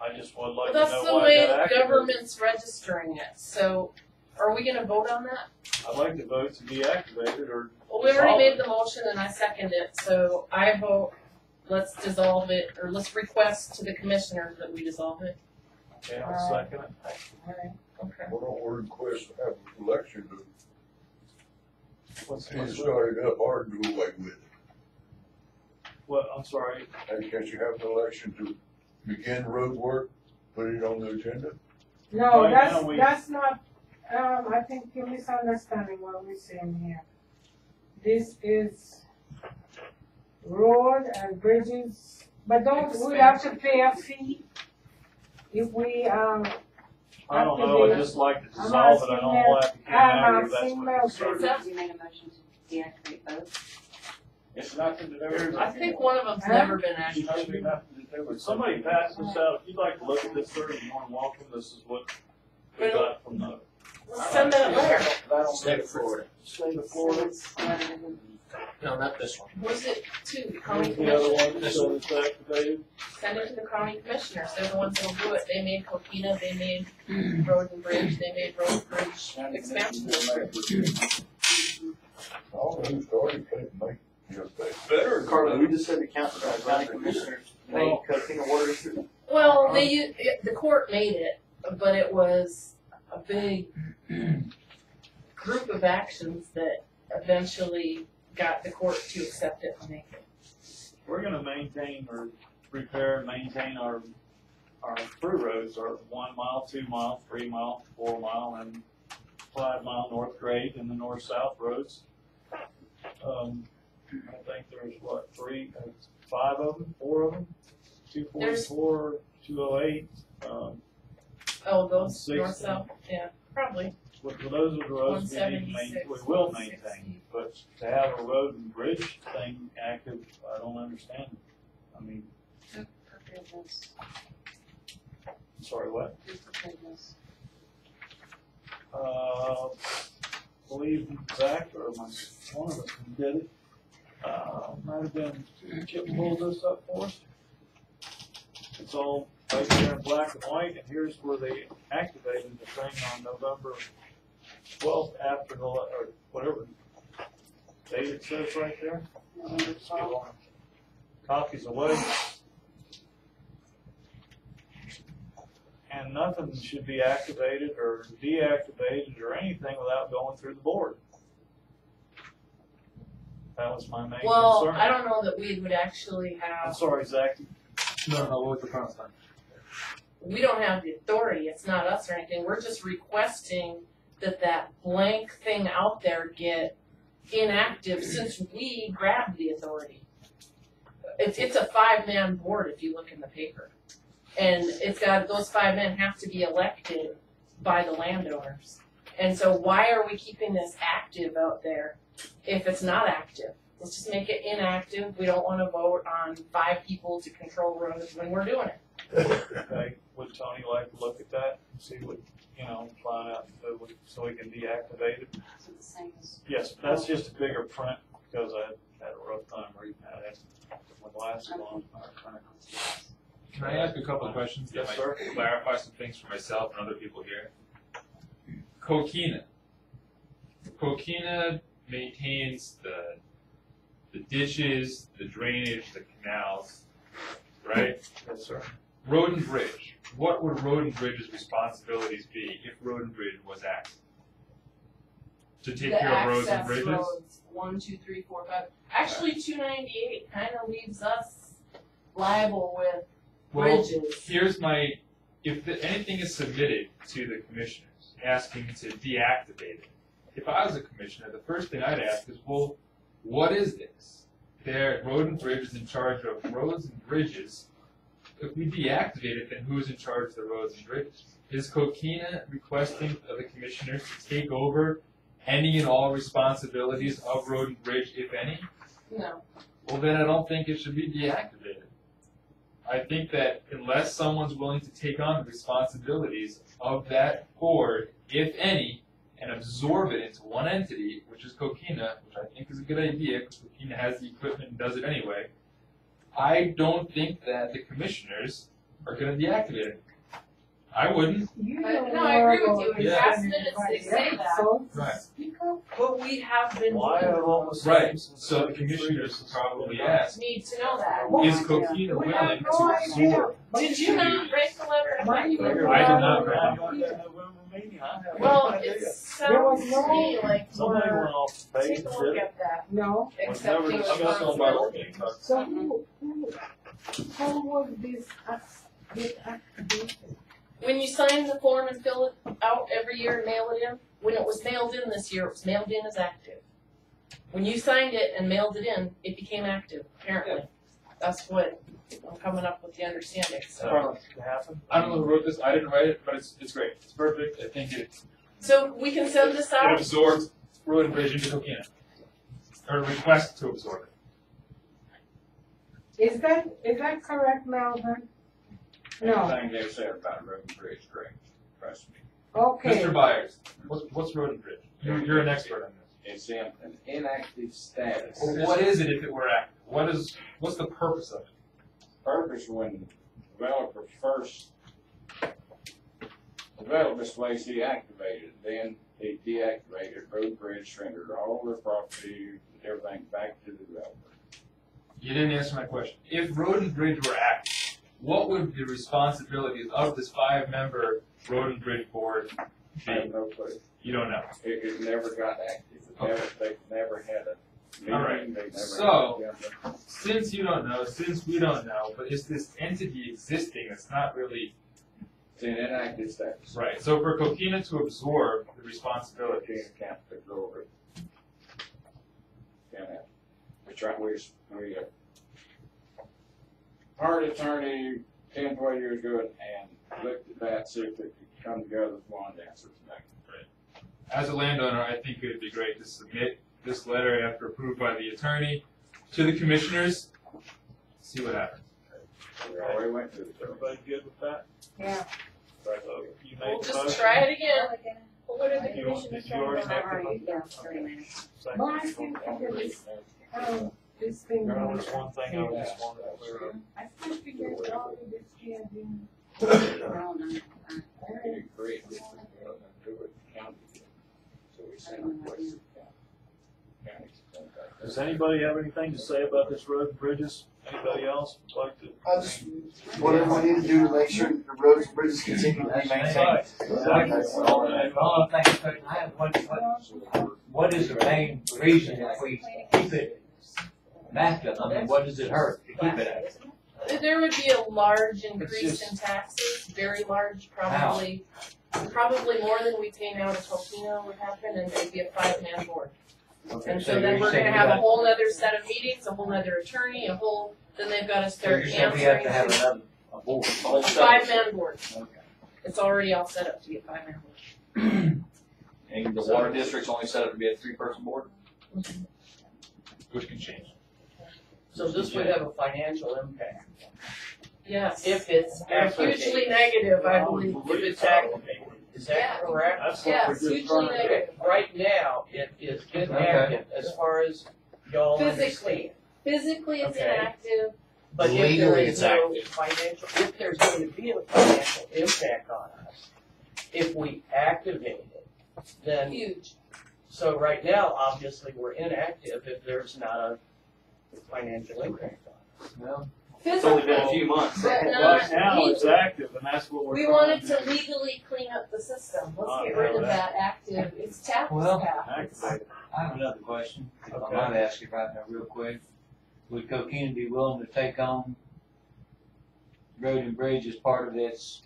I just would Well, like to that's know the why way it got the activated. government's registering it, so are we gonna vote on that? I'd like to vote to deactivate it or. Well, we already dissolve made it. the motion and I second it, so I vote, let's dissolve it, or let's request to the commissioners that we dissolve it. Okay, I'll second it. Alright. Okay. Well, don't we request to have an election to, What's you started up or do away with it? What, I'm sorry, And can't you have an election to begin road work, put it on the agenda? No, Right that's, now we- that's not, I think you're misunderstanding what we're saying here. This is road and bridges, but don't, we have to pay a fee if we, I don't know, I'd just like to dissolve it, I don't know if you can I'm have it, that's asking what Mel. I'm concerned. We made a motion to deactivate both. It's nothing to do with. I think one of them's never been activated. Somebody passed this out, if you'd like to look at this, sir, you're more than welcome, this is what we got from the Send it where? State of Florida. state of Florida. No, not this one. Was it to the county Here's the other commissioners? one, so it's activated. Send it to the county commissioners, they're the ones that'll do it, they made Coquina, they made road and bridge, they made road and bridge expansion district. All who started, they make, you know, Better, Carly, we just said the county commissioners made Coquina Water District. Well, the court made it, but it was a big group of actions that eventually got the court to accept it and make it. We're gonna maintain or repair and maintain our through roads, our 1 mile, 2 mile, 3 mile, 4 mile, and 5 mile north grade and the north-south roads. I think there's what, 5 of them, 4 of them? 244, 208, Oh, those 160. north-south, yeah, probably. Well, those are the roads we need to maintain, we will maintain, but to have a road and bridge thing active, I don't understand. I mean, sorry, what? Believe Zach or one of us did it. Might have been Chip pulled this up for us. It's all right there in black and white, and here's where they activated the thing on November 12th after the, or whatever date it says right there. Let's give all copies away. And nothing should be activated or deactivated or anything without going through the board. That was my main Well, concern. I don't know that we would actually I'm have, sorry, Zach. No, what was the front time? we don't have the authority, it's not us or anything, we're just requesting that blank thing out there get inactive since we grabbed the authority. It's a 5-man board if you look in the paper. And it's got, those 5 men have to be elected by the landowners. And so why are we keeping this active out there if it's not active? Let's just make it inactive. We don't wanna vote on 5 people to control roads when we're doing it. Okay, would Tony like to look at that and see what, find out so we can deactivate it? Yes, that's just a bigger print because I had a rough time reading that. When last one. Can I ask a couple of questions that Yes, might sir. clarify some things for myself and other people here? Coquina. Coquina maintains the ditches, the drainage, the canals, right? Yes, sir. Road and Bridge. What would Road and Bridge's responsibilities be if Road and Bridge was active? To take care of roads and bridges? Roads, 1, 2, 3, 4, 5. Actually, 298 kind of leaves us liable with bridges. Here's my, if anything is submitted to the commissioners asking to deactivate it, if I was a commissioner, the first thing I'd ask is, well, what is this? Road and Bridge is in charge of roads and bridges. If we deactivate it, then who's in charge of the roads and bridges? Is Coquina requesting of the commissioners to take over any and all responsibilities of Road and Bridge, if any? No. Well, then I don't think it should be deactivated. I think that unless someone's willing to take on the responsibilities of that board, if any, and absorb it into one entity, which is Coquina, which I think is a good idea, because Coquina has the equipment and does it anyway, I don't think that the commissioners are going to deactivate it. I wouldn't. No, I agree with you. In Yeah. past minutes, they say that. Right. But we have been Right. So the commissioners will probably ask, need to know that. is Coquina willing to absorb? Did you not write the letter? I thought you were. I did not write it. Well, it sounds to me like Somebody we're, went off the page take a and look did it. at that, No, accepting I'm not talking about responsibility. so who was this activated? When you sign the form and fill it out every year and mail it in, when it was mailed in this year, it was mailed in as active. When you signed it and mailed it in, it became active, apparently. That's what I'm coming up with the understanding, so. I don't know who wrote this. I didn't write it, but it's great. It's perfect. I think it So we can send this out? absorbs Road and Bridge into Coquina. Or request to absorb it. Is that correct, Melvin? No, Everything they said about Road and Bridge, correct, trust me. okay. Mr. Byers, what's Road and Bridge? You're an expert on this. It's in an inactive status. Well, what is it if it were active? What's the purpose of it? Purpose when the developer first developed this place, he activated it, then he deactivated Road and Bridge, surrendered all their property, everything back to the developer. You didn't answer my question. If Road and Bridge were active, what would the responsibilities of this 5-member Road and Bridge board I have be? no clue. You don't know. It never got active. They never had a All right. meeting, they never So- had a agenda. Since you don't know, since we don't know, but is this entity existing that's not really It's in inactive status. right? So for Coquina to absorb the responsibilities, Can't absorb it. Can't have. We tried, we hired an attorney 10, 20 years ago and looked at that, see if it could come together with one answer tonight. as a landowner, I think it would be great to submit this letter after approved by the attorney to the commissioners. See what happens. We already went through it. Everybody good with that? Yeah. You We'll made the just motion? try it again. What are the commissioners saying? Yeah, 30 minutes. Second. Well, I think this thing. There was one thing I just wanted to clear up. I still forget all of this can't be. No, no. You create this, do it county. So we send it to county. Does anybody have anything to say about this road and bridges? Anybody else would like to? I just, whatever we need to do to make sure that the roads and bridges continue to be maintained. That's all. All I'm thinking, I have what is the main reason if we keep it active? I mean, what does it hurt to keep it active? There would be a large increase in taxes, very large, probably more than we pay now to Coquina would happen, and it'd be a 5-man board. Okay, And so then you're we're saying gonna we have a got- whole nother set of meetings, a whole nother attorney, then they've gotta So start you're saying we have to have answering. another board? A 5-man board. Okay. It's already all set up to be a 5-man board. And the water district's only set up to be a 3-person board? Which can change. So this would have a financial impact. Yes. If it's Hugely negative, I believe. If it's activated, is Yeah. that correct? That's Yes, what we're just hugely trying to do. negative. Right now, it is inactive as far as y'all understand. Physically it's Okay. inactive. But if Legally, there it's is no active. financial, if there's going to be a financial impact on us, if we activate it, then, Huge. so right now, obviously, we're inactive if there's not a financial impact on us. Well, It's only been a few months. But Right now, it's active, and that's what we're we trying wanted to to do. legally clean up the system. Let's Oh, get rid of yeah. that active, it's tap Well, tap. Activate. I have another question, if Okay. I might ask you right now real quick. Would Coquina be willing to take on Road and Bridge as part of its?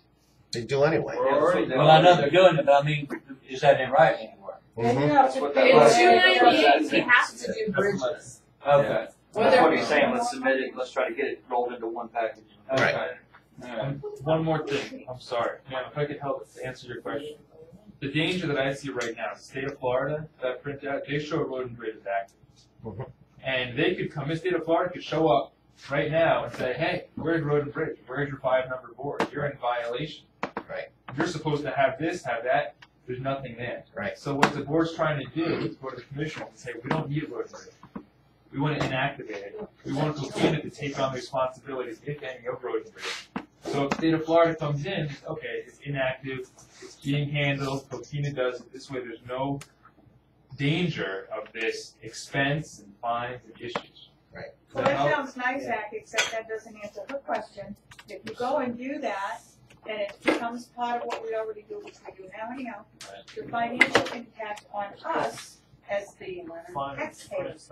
They do anyway. We're already. Well, I know they're doing it, but I mean, is that in writing anywhere? And you Mhm. have to what pay. that In was. 298, we have to do bridges. Okay. That's Whether what he's saying, let's submit it, let's try to get it rolled into one package. Right. Alright. One more thing, I'm sorry, if I could help to answer your question. The danger that I see right now, the state of Florida, that printout, they show Road and Bridge as active. Mhm. And they could come, the state of Florida could show up right now and say, hey, where's Road and Bridge? Where's your 5-member board? You're in violation. Right. You're supposed to have this, have that, there's nothing there. Right. So what the board's trying to do is go to the commission and say, we don't need a Road and Bridge. We want to inactivate it. We want Coquina to take on the responsibilities, if any, of Road and Bridge. So if the state of Florida comes in, okay, it's inactive, it's being handled, Coquina does it, this way there's no danger of this expense and fines and issues. Right. Well, that sounds nice, Zach, except that doesn't answer her question. If you go and do that, then it becomes part of what we already do, which we do now anyhow. The financial impact on us as the taxpayers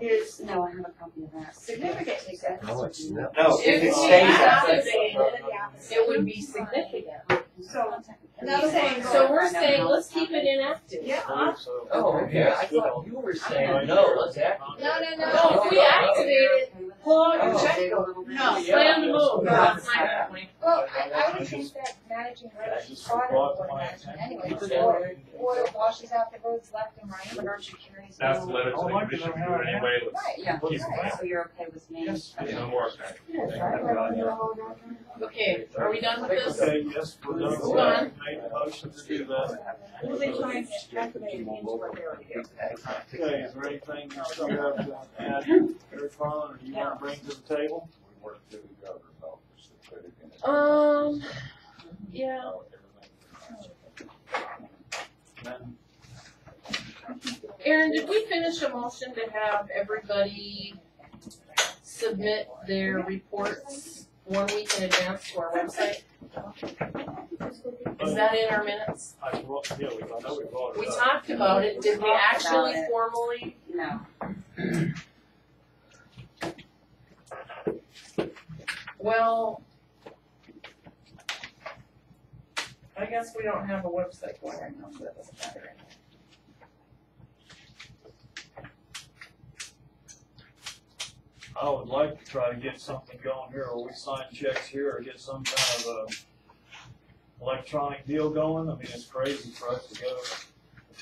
is No, I have a copy of that. significant. No, it's not. No, if it we stays activated active. it would be significant. So, Another thing. So we're saying, let's keep it inactive. yeah, Oh, okay, I thought you were saying, no, let's act. No, if we activate it, pull out your checkbook. No. Plan to move. No. That's my point. Well, I would think that managing roads is part of water management anyway, water washes out the roads left and right, but aren't you curious? That's the letter to the commission, we do it anyway, let's Right, Yeah, keep it. so you're okay with me? There's no more. Okay, are we done with this? Okay, yes, we're done. Hold on. Made a motion to do that. we'll be trying to activate it into what they already do. Okay, is there anything you still have to add, Eric Farland, or you want to bring to the table? Yeah. Then Aaron, did we finish a motion to have everybody submit their reports 1 week in advance to our website? Is that in our minutes? I know we brought it We up. talked about it, did we actually About it. formally? No. Well, I guess we don't have a website going right now, so that doesn't matter. I would like to try to get something going here, or we sign checks here, or get some kind of a electronic deal going. I mean, it's crazy for us to go to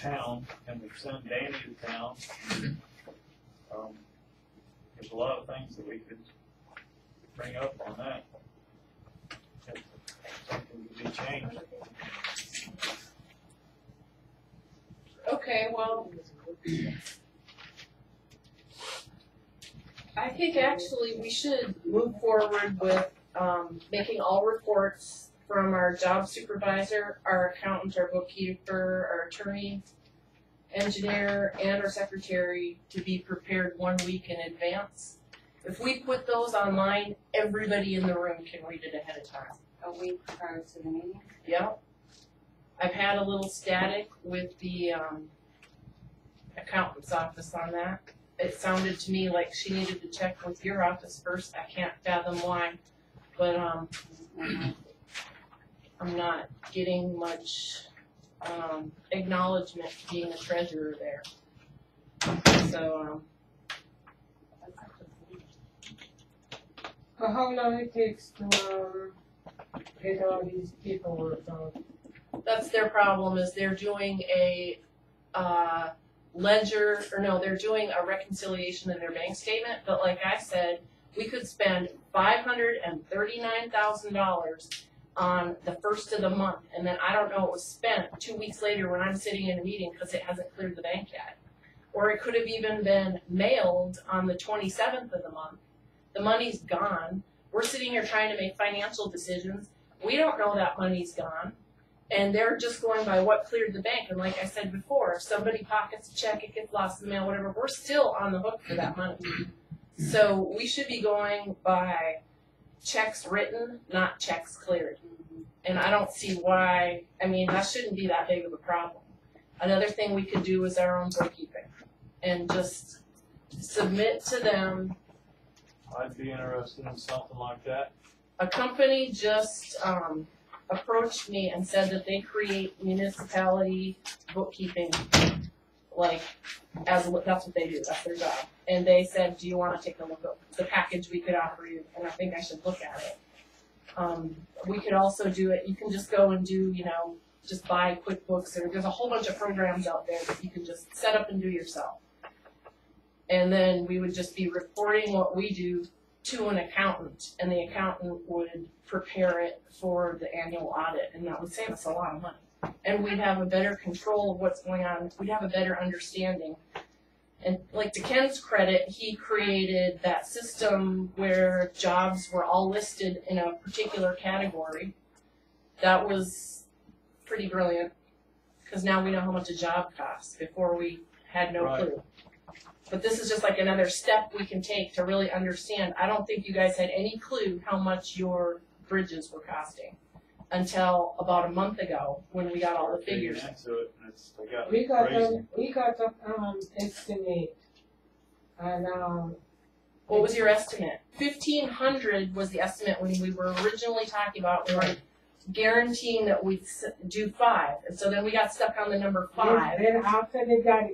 town and to send Danny to town. There's a lot of things that we could bring up on that. If something could be changed. Okay, well, I think actually we should move forward with, making all reports from our job supervisor, our accountant, our bookkeeper, our attorney, engineer, and our secretary to be prepared 1 week in advance. If we put those online, everybody in the room can read it ahead of time. A week prior to the meeting? Yep. I've had a little static with the accountant's office on that. It sounded to me like she needed to check with your office first. I can't fathom why, but I'm not getting much acknowledgement being a treasurer there. So How long it takes to, get all these paperwork done? that's their problem, is they're doing a ledger, or no, they're doing a reconciliation of their bank statement, but like I said, we could spend $539,000 on the first of the month, and then I don't know, it was spent 2 weeks later when I'm sitting in a meeting because it hasn't cleared the bank yet. Or it could have even been mailed on the 27th of the month. The money's gone. We're sitting here trying to make financial decisions. We don't know that money's gone. And they're just going by what cleared the bank. And like I said before, if somebody pockets a check, it gets lost in the mail, whatever, we're still on the hook for that money. So we should be going by checks written, not checks cleared. And I don't see why, I mean, that shouldn't be that big of a problem. Another thing we could do is our own bookkeeping and just submit to them. I'd be interested in something like that. A company just approached me and said that they create municipality bookkeeping, like, that's what they do, that's their job. And they said, do you want to take a look at the package we could offer you? And I think I should look at it. We could also do it, you can just go and do, just buy QuickBooks, or there's a whole bunch of programs out there that you can just set up and do yourself. And then we would just be reporting what we do to an accountant, and the accountant would prepare it for the annual audit, and that would save us a lot of money. And we'd have a better control of what's going on, we'd have a better understanding. And like to Ken's credit, he created that system where jobs were all listed in a particular category. That was pretty brilliant, because now we know how much a job costs. Before we had no clue. But this is just like another step we can take to really understand. I don't think you guys had any clue how much your bridges were costing until about a month ago when we got all the figures. We got an estimate, and what was your estimate? 1,500 was the estimate when we were originally talking about. We were guaranteeing that we'd do 5, and so then we got stuck on the number 5. Then after they got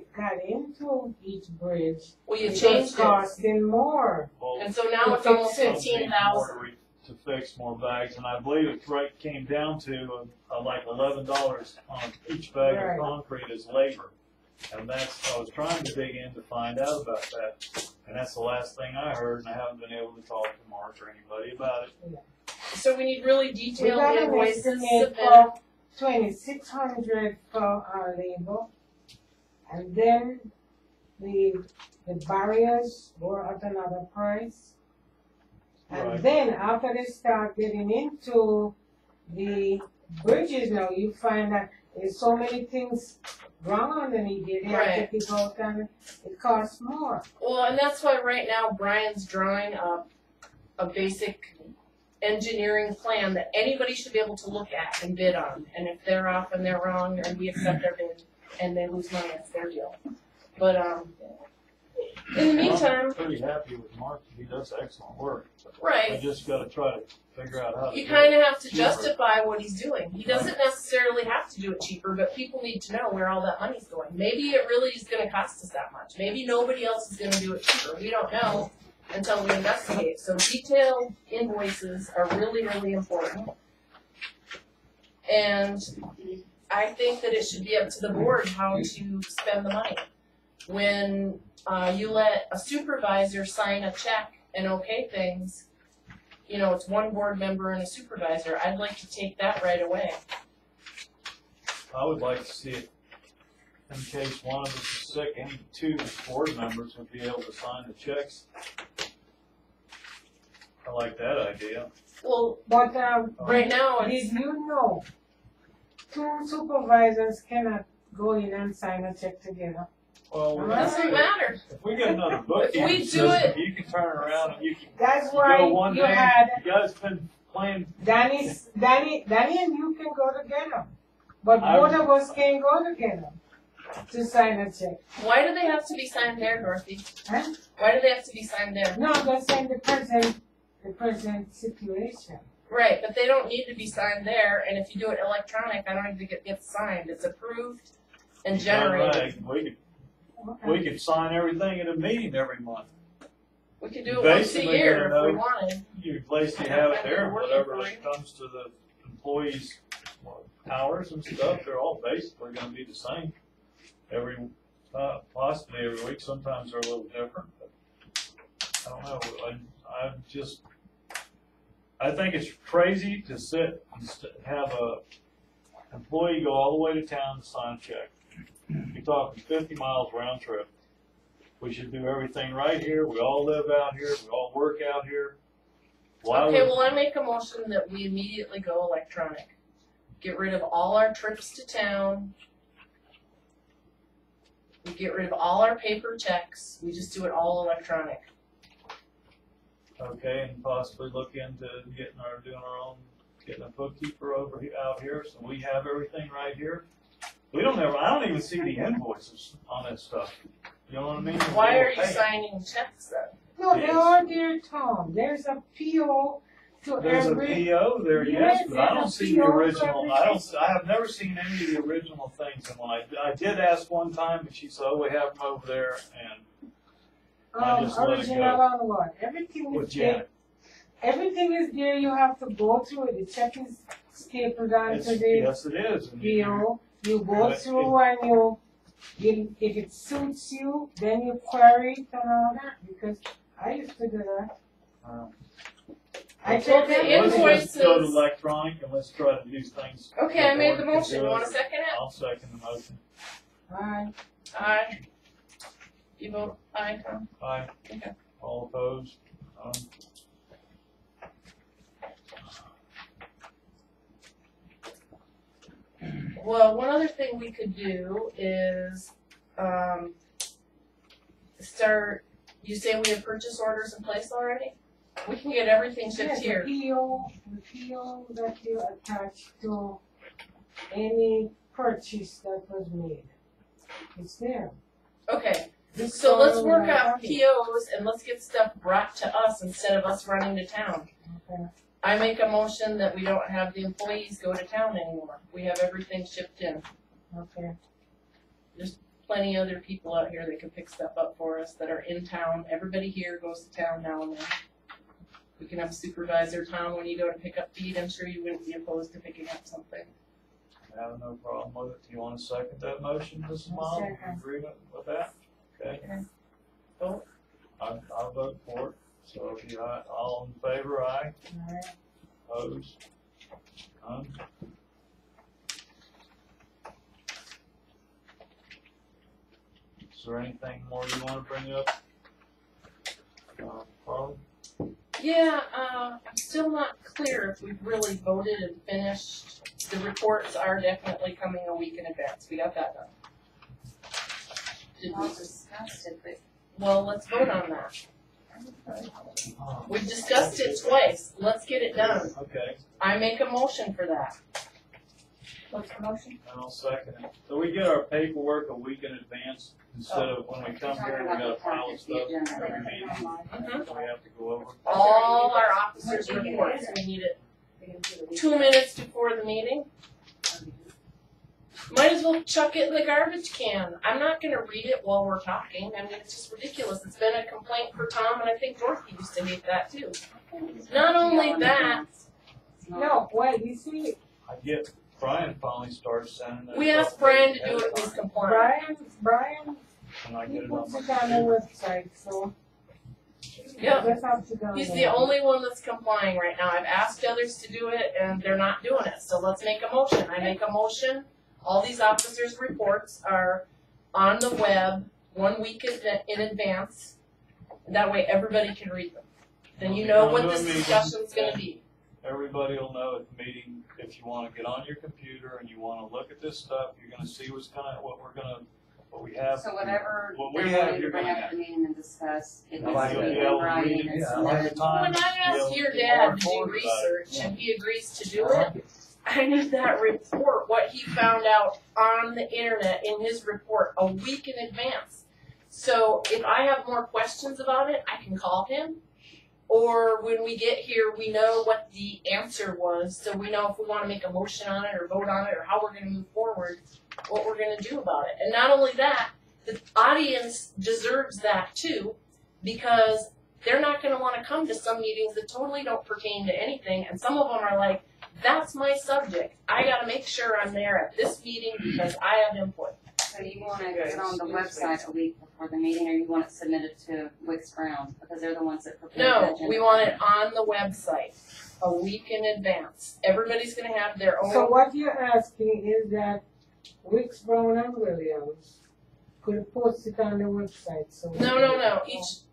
into each bridge, well, you it changed was costing more. And so now it's almost 15,000. To fix more bags, and I believe it came down to like $11 on each bag of concrete as labor. And I was trying to dig in to find out about that. And that's the last thing I heard, and I haven't been able to talk to Mark or anybody about it. So we need really detailed invoices submitted. For 2,600 for our labor, and then the barriers were at another price. And then after they start getting into the bridges now, you find that there's so many things wrong underneath it. They have to go out and it costs more. Well, and that's why right now Brian's drawing up a basic engineering plan that anybody should be able to look at and bid on. And if they're off and they're wrong, and we accept their bid and they lose money, it's their deal. But in the meantime, I'm pretty happy with Mark. He does excellent work. Right. We just got to try to figure out how to. You kind of have to justify what he's doing. He doesn't necessarily have to do it cheaper, but people need to know where all that money's going. Maybe it really is going to cost us that much. Maybe nobody else is going to do it cheaper. We don't know until we investigate. So detailed invoices are really, really important. And I think that it should be up to the board how to spend the money. When you let a supervisor sign a check and okay things, it's one board member and a supervisor. I'd like to take that right away. I would like to see it in case one of us is sick, any 2 board members would be able to sign the checks. I like that idea. Well, but right now, did you know 2 supervisors cannot go in and sign a check together? Well, it doesn't matter. If we get another bookkeeping system, you can turn around and you can go one day. You guys been playing. Danny and you can go together, but both of us can't go together to sign a check. Why do they have to be signed there, Dorothy? Huh? Why do they have to be signed there? No, they're saying the present situation. Right, but they don't need to be signed there, and if you do it electronic, I don't even think it gets signed. It's approved and generated. We could sign everything at a meeting every month. We could do it once a year if we wanted. You basically have it there, whatever comes to the employees' hours and stuff, they're all basically going to be the same. Possibly every week, sometimes they're a little different, but I don't know, I think it's crazy to sit and have a employee go all the way to town to sign a check. You're talking 50 miles round trip. We should do everything right here. We all live out here. We all work out here. Well, I make a motion that we immediately go electronic. Get rid of all our trips to town. We get rid of all our paper checks. We just do it all electronic. Okay, and possibly look into doing our own, getting a bookkeeper out here, so we have everything right here. I don't even see the invoices on this stuff. You know what I mean? Why are you signing checks then? No, they are there, Tom. There's a PO to There's a every. PO there, yes, but I don't there's a see the PO for original, everything. I have never seen any of the original things, and when I did ask one time, and she said, oh, we have them over there, and I just let it Original go. on what? Everything With is there. Janet. Everything is there. You have to go through it. The check is stapled onto the Yes, it is. And PO. You go But through and if it suits you, then you query it and all that. Because I used to do that. I check the everything. Let's just go to Invoices. electronic and let's try to do things. Okay, I made the board can motion. do You wanna it. second it? I'll second the motion. Aye. Aye. You vote aye, Tom? Aye. Okay. All opposed? Well, one other thing we could do is, you say we have purchase orders in place already? We can get everything shipped Yes, here. the PO that you attach to any purchase that was made. It's there. Okay, This so let's one, work out okay. POs and let's get stuff brought to us instead of us running to town. Okay. I make a motion that we don't have the employees go to town anymore. We have everything shipped in. Okay. There's plenty of other people out here that can pick stuff up for us that are in town. Everybody here goes to town now and then. We can have a supervisor, Tom, when you go to pick up feed, I'm sure you wouldn't be opposed to picking up something. I have no problem with it. Do you want to second that motion, Mrs. I'll Mom? second. Agreement with that? Okay. Vote. I'll vote for it. So if you, all in favor, aye? Alright. Opposed? None? Is there anything more you want to bring up? Carl? Yeah, I'm still not clear if we've really voted and finished. The reports are definitely coming a week in advance. We got that done. Did we discussed it, but. Well, let's vote on that. We've discussed it twice. Let's get it done. Okay, I make a motion for that. What's the motion? and I'll second it. So we get our paperwork a week in advance instead of when we come here, we got a pile of stuff every meeting. Mhm. We have to go over. All our officers' reports, we need it 2 minutes before the meeting. Might as well chuck it in the garbage can. I'm not gonna read it while we're talking. I mean, it's just ridiculous. It's been a complaint for Tom, and I think Dorothy used to hate that too. Not only that, No, wait, you see, I get, Brian finally starts sending that. we asked Brian to do it, he's compliant. Brian, And I he get it on puts my. it on the website, so. Yeah. That's up to them. He's the only one that's complying right now. I've asked others to do it, and they're not doing it. So let's make a motion. I make a motion. All these officers' reports are on the web 1 week in advance. That way everybody can read them. Then you know what this discussion's gonna be. Everybody will know at the meeting, if you wanna get on your computer and you wanna look at this stuff, you're gonna see what we have. So whatever What they're we have, willing to you're bring gonna up at have. the meeting and discuss, it I needs like to it. be Yeah, in we'll writing read and it. Yeah, I submitted. like the time. When I Yeah, ask your we'll dad work to do forward about it. research and he agrees to do it, I need that report, what he found out on the internet in his report a week in advance. So if I have more questions about it, I can call him. Or when we get here, we know what the answer was, so we know if we wanna make a motion on it or vote on it or how we're gonna move forward, what we're gonna do about it. And not only that, the audience deserves that too, because they're not gonna wanna come to some meetings that totally don't pertain to anything, and some of them are like, that's my subject. I gotta make sure I'm there at this meeting because I have input. So you wanna get it on the website a week before the meeting, or you want it submitted to Wix Brown, because they're the ones that prepare the No, agenda. we want it on the website a week in advance. Everybody's gonna have their own. So what you're asking is that Wicks, Brown and Williams could post it on the website, so. No.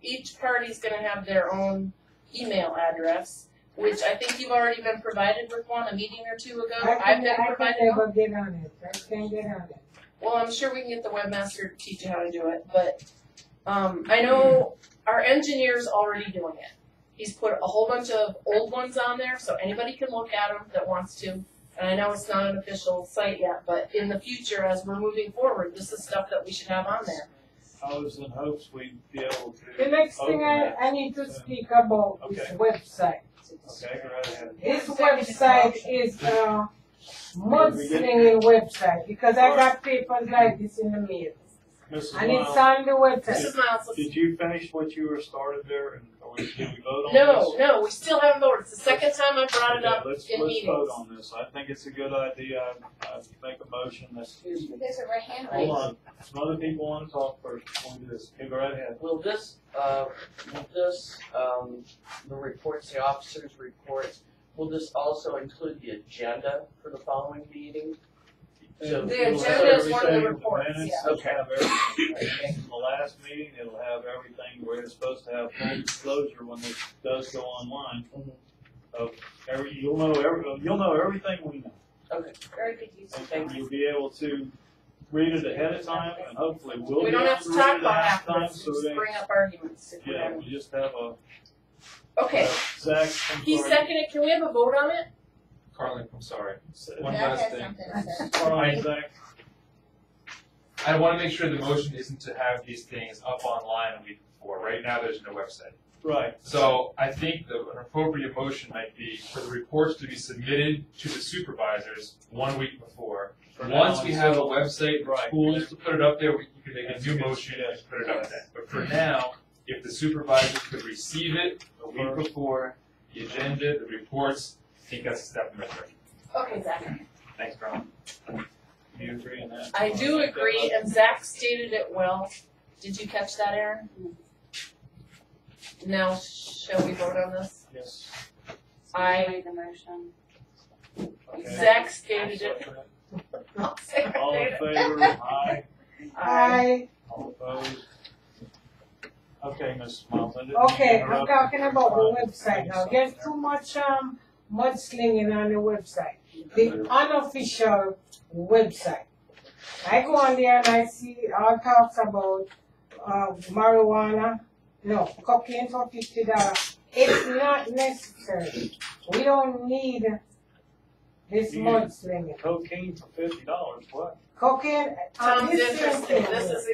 Each party's gonna have their own email address, which I think you've already been provided with one a meeting or two ago. I've been I can provided never one. get on it, I can't get on it. Well, I'm sure we can get the webmaster to teach you how to do it, but I know our engineer's already doing it. He's put a whole bunch of old ones on there, so anybody can look at them that wants to. And I know it's not an official site yet, but in the future, as we're moving forward, this is stuff that we should have on there. I was in hopes we'd be able to. The next thing I need to speak about is Okay. website. Okay, go right ahead. This website is mudslinging website because I got papers like this in the mail. Mrs. And it's Miles, on the website. Mrs. Miles, did you finish what you were started there, and did we vote on no, this? no, we still haven't voted. It's the second time I brought it Okay, up let's in vote meetings. on this. I think it's a good idea. I'd make a motion that's. There's a right hand Hold raised. on, some other people want to talk first before we do this. Okay, go right ahead. Will this, the reports, the officers' reports, will this also include the agenda for the following meeting? So The It'll have agenda is one of the everything in reports, minutes. yeah. It'll have everything from the last meeting, it'll have everything, where it's supposed to have full disclosure when this does go online. Of you'll know everything we know. Very good use of And you'll be able to read it ahead of time, and hopefully we'll We be don't able have to to read talk it about ahead of time, afterwards, so just they, bring up arguments. If we yeah, have- we just have a. Okay, Zach, I'm he sorry. seconded, can we have a vote on it? Carly, I'm sorry. One Zach last has thing. something to say. All right, Zach. I want to make sure the motion isn't to have these things up online a week before. Right now, there's no website. Right. So I think an appropriate motion might be for the reports to be submitted to the supervisors 1 week before. For now Once we have a until- website, Right. tools to put it up there, you can make a That's new good. motion and Yes. put it up there. But for now, if the supervisors could receive it a week before, the agenda, the reports, I think that's a step in the right direction. Okay, Zach. Thanks, Brian. Do you agree on that? I do agree, and Zach stated it well. Did you catch that, Aaron? Now, shall we vote on this? Yes. I, made the motion. Okay. Zach stated it. I'll say it. All in favor? Aye. Aye. All opposed? Okay, Ms. Miles, I didn't mean to Okay, I'm interrupt. talking about the website now. There's too much mudslinging on the website. The unofficial website. I go on there and I see all talks about marijuana, no, cocaine for $50. It's not necessary. We don't need this You- mudslinging. Cocaine for $50, what? Cocaine, Tom's this same interested. thing. This is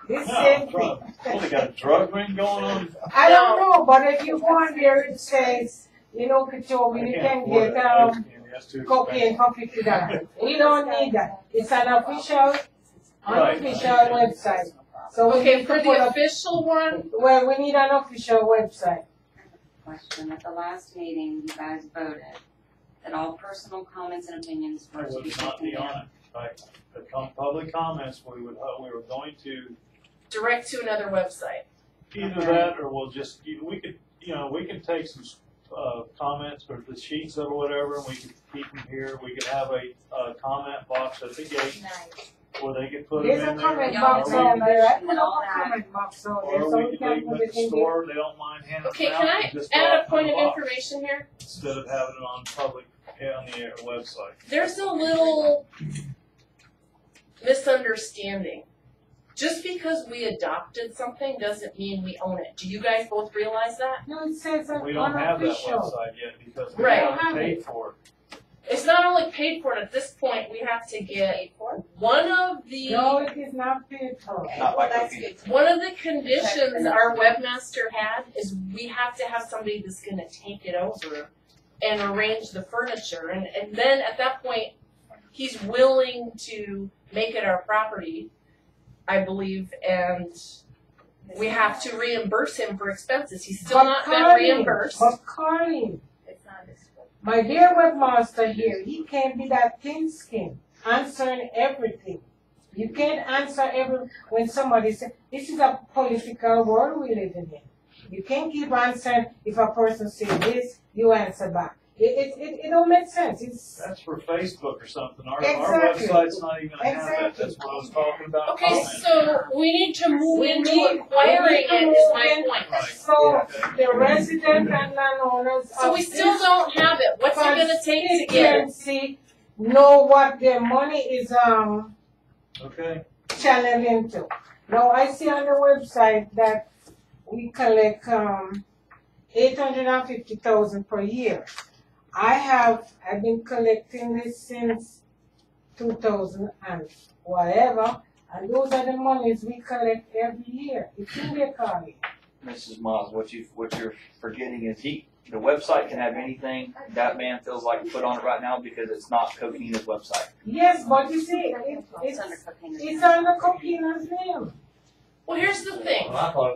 This No, same drug. thing. Well, they got a drug ring going on? I don't know, but if you go on there, it says, you know, Kachobi, you I can can't afford get that. That's too cocaine for $50. We don't need that. It's an official, unofficial website. So we Okay, need for to put the up, official one, well, we need an official website. Question, at the last meeting, you guys voted that all personal comments and opinions were It to be would not be taken on down. it. Right. The public comments, we were going to, direct to another website. either that or we'll just, we could take some, comments or the sheets or whatever, and we could keep them here. We could have a comment box at the gate Nice. where they could put them There's in a there. comment Y'all box made on a there. I motion put and up all a that. comment box on there, Or so we we could can leave them put at it the in there. store, they don't mind handing Okay, them can out. I and just add drop a them in point the of box information here? instead of having it on public, on the website. There's a little misunderstanding. Just because we adopted something doesn't mean we own it. Do you guys both realize that? No, it says We don't have that unofficial. website yet because we Right. haven't paid for it. It's not only paid for, and at this point, we have to get one of the No, it is not paid for. Okay, Not well, by that's cookie. good. one of the conditions our webmaster had is we have to have somebody that's gonna take it over and arrange the furniture, and then at that point, he's willing to make it our property, I believe, and we have to reimburse him for expenses. He's still But not been Colleen, reimbursed. But Colleen, It's not this one. my dear webmaster here, he can't be that thin skin, answering everything. You can't answer when somebody says, this is a political world we live in. You can't keep answering if a person says this, you answer back. It don't make sense. It's, That's for Facebook or something. Our Exactly. website's not even gonna have that. Exactly. That's what I was talking about. Okay, comments. so we need to move We into need- acquiring we need to it, is move my in. point. Right. so the resident and landowners So of we still don't have it. What's it gonna take to get it? constituency know what their money is Okay, channeled into. Now I see on the website that we collect $850,000 per year. I've been collecting this since 2000 and whatever, and those are the monies we collect every year. It's in their Carly. Mrs. Moss, what you're forgetting is the website can have anything that man feels like to put on it right now because it's not Coquina's website. Yes, but you see, it's under Coquina's name. Well, here's the thing.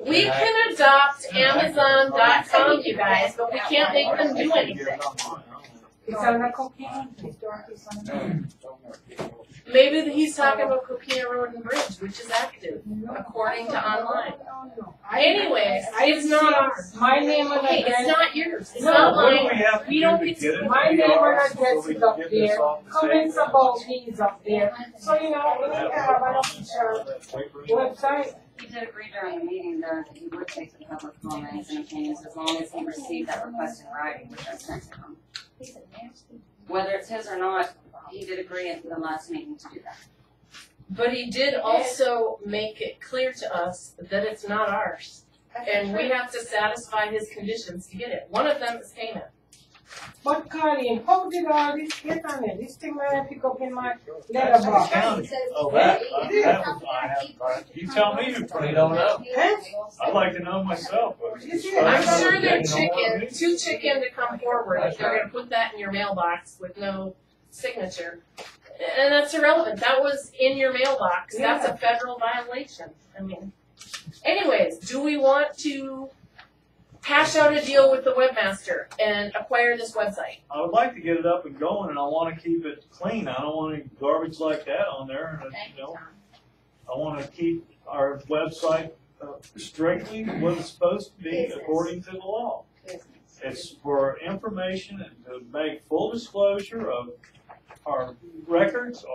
We can adopt Amazon.com, you guys, but we can't make them do anything. It's under Coquina's name. Maybe he's talking about Coquina Road and Bridge, which is active, according to online. Anyways, it's not ours. My name and Okay, address. it's not yours. It's not mine. We don't get to. My name and address is up there. Comments about me is up there. So, you know, we need to have an official website. He did agree during the meeting though that he would take the public comments and opinions as long as he received that request in writing, which I sent to him. Whether it's his or not, he did agree at the last meeting to do that. But he did also make it clear to us that it's not ours. And we have to satisfy his conditions to get it. One of them is payment. But Carly, how did all this get on there? This thing that I pick up in my letterbox. Oh, that you tell me to put it on up. I'd like to know myself. I'm sure they're too chicken to come forward if they're gonna put that in your mailbox with no signature. And that's irrelevant. That was in your mailbox. That's a federal violation. I mean, anyways, do we want to hash out a deal with the webmaster and acquire this website? I would like to get it up and going, and I want to keep it clean. I don't want any garbage like that on there. And, you know, I want to keep our website strictly what it's supposed to be according to the law. It's for information and to make full disclosure of our records,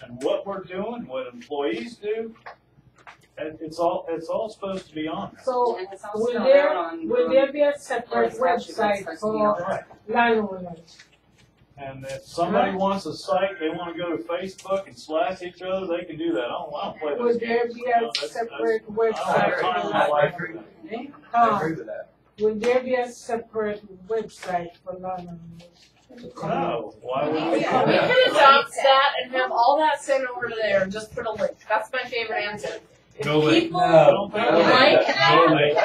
and what we're doing, what employees do. It's all supposed to be on there. So, will there be a separate website for landowners? And if somebody wants a site, they want to go to Facebook and slash each other, they can do that. I don't play those Will there games. be a separate website? I don't have time in my life for that. I agree with that. Will there be a separate website for landowners? No, why would we? We can adopt that and have all that sent over to there and just put a link. That's my favorite answer. If No link. people No. like No link.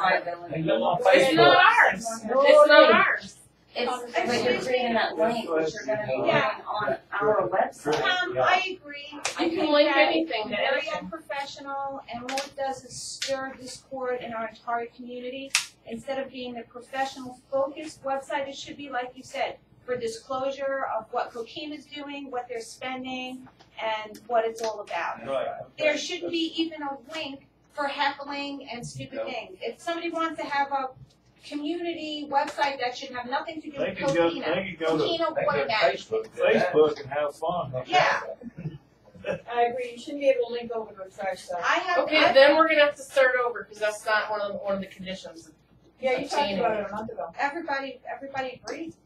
it's not ours. It's not ours. But you're creating that link, which you're gonna be putting on our website. I agree. I You can think link that anything to Very anything. unprofessional, and what it does is stir discord in our entire community. Instead of being a professional focused website, it should be, like you said, for disclosure of what Coquina is doing, what they're spending, and what it's all about. Right. There shouldn't be even a link for heckling and stupid things. If somebody wants to have a community website that should have nothing to do They with can go Coquina, to Coquina Water Management. Facebook and have fun. Yeah. I agree, you shouldn't be able to link over to a trash site. Okay, then we're gonna have to start over because that's not one of the conditions. Yeah, you talked about it a month ago. Everybody agrees.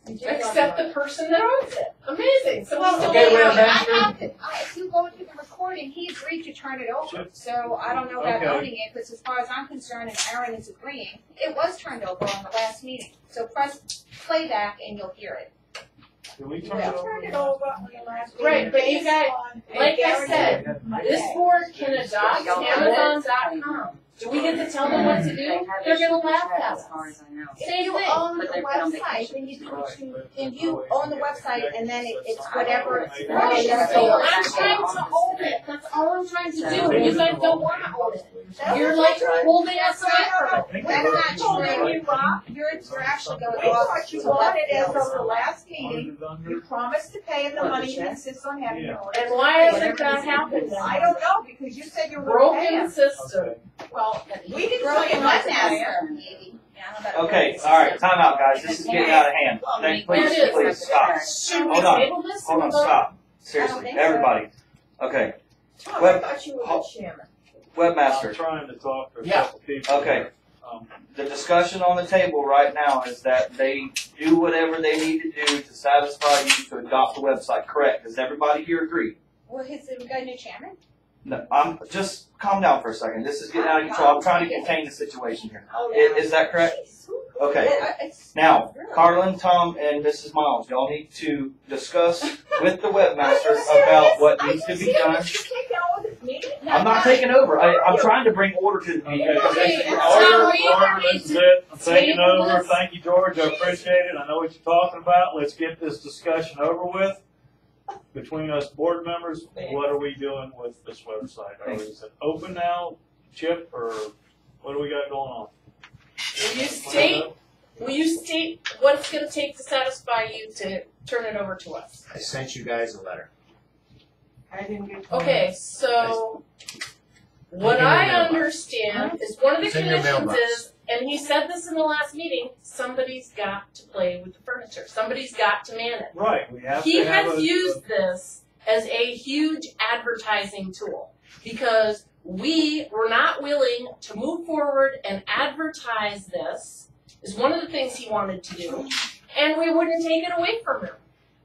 Except the person that owns it. Amazing. So Well, we still okay, need well, to- I have to, if you go into the recording, he agreed to turn it over. So I don't know about Okay. owning it, because as far as I'm concerned, and Aaron is agreeing, it was turned over on the last meeting. So press playback and you'll hear it. Can we turn Yeah. it over? Turned it over on the last meeting. Right, but you guys, And like I Gary said, did. this board can adopt Amazon.com. Do we get to tell them what to do? They're gonna laugh at As far us. as I know. If you own the website, then you own the website, and then it's whatever. Right, so I'm trying to own it. That's all I'm trying to do. You guys don't wanna own it. You're like holding us back from it. That's not true. You're actually going We off thought you to bought left it as field. of the last meeting. You promised to pay him the money you insist on having it. And why hasn't that happened? I don't know, because you said you were gonna pay Broken him. system. Well, we didn't tell you not to pay him. Okay, alright, time out, guys. This is getting out of hand. Please stop. Should we Hold on. table this? Hold on, stop. Seriously, everybody. Okay, Tom, I thought you were the chairman. I'm webmaster. trying to talk to a Yeah. couple people. Okay. The discussion on the table right now is that they do whatever they need to do to satisfy you to adopt the website, correct? Does everybody here agree? Well, we got a new chairman? No, I'm just calm down for a second. This is getting out of control. I'm trying to contain the situation here. Is that correct? Okay. Now, Carlin, Tom, and Mrs. Miles, y'all need to discuss with the webmaster about what needs to be done. I'm not taking over. I'm trying to bring order to the meeting. Order, this is it. I'm taking over. Thank you, George. I appreciate it. I know what you're talking about. Let's get this discussion over with. Between us board members, what are we doing with this website? Is it open now, Chip, or what do we got going on? Will you state what it's gonna take to satisfy you to turn it over to us? I sent you guys a letter. I didn't get. Okay, so what I understand is one of the It's in your conditions mailbox. is, and he said this in the last meeting, somebody's got to play with the furniture. Somebody's got to man it. Right, we have He to have has used this as a huge advertising tool because we were not willing to move forward and advertise this is one of the things he wanted to do, and we wouldn't take it away from him.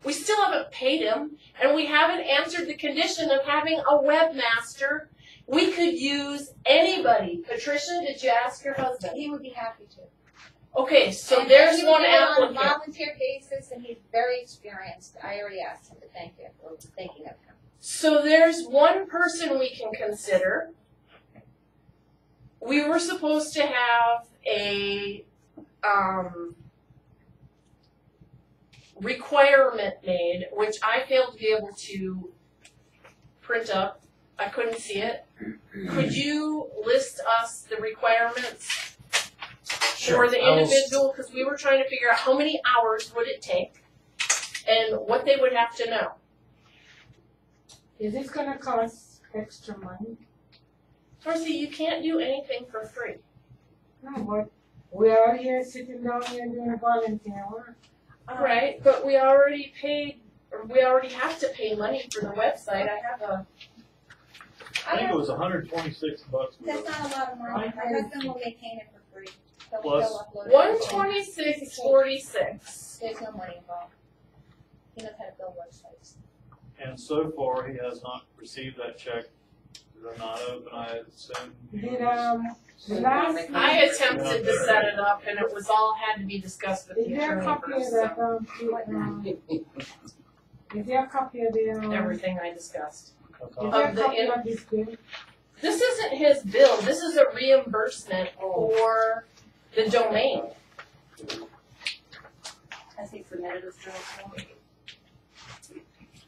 We still haven't paid him, and we haven't answered the condition of having a webmaster. We could use anybody. Patricia, did you ask your husband? He would be happy to. Okay, so And there's he would one do it on a applicant. volunteer basis, and he's very experienced. I already asked him to thank you for thinking of him. So there's one person we can consider. We were supposed to have a requirement made, which I failed to be able to print up. I couldn't see it. Could you list us the requirements for the individual? Because we were trying to figure out how many hours would it take and what they would have to know. Is this gonna cost extra money? Dorothy, you can't do anything for free. No, but we are here sitting down here doing volunteer work. Right, but we already paid, or we already have to pay money for the website. I have a. I think it was $126. That's not a lot of money. My husband will maintain it for free. He'll Plus- upload it. $126.46. There's no money involved. He knows how to build websites. And so far, he has not received that check. They're not open, I assume. Did, the last. I attempted to set it up, and it was all had to be discussed with Is the there a attorney copy of first. that, So is there a copy of the, everything I discussed. is there a Of the copy in- of this bill? This isn't his bill. This is a reimbursement for the domain. Has he submitted his bill?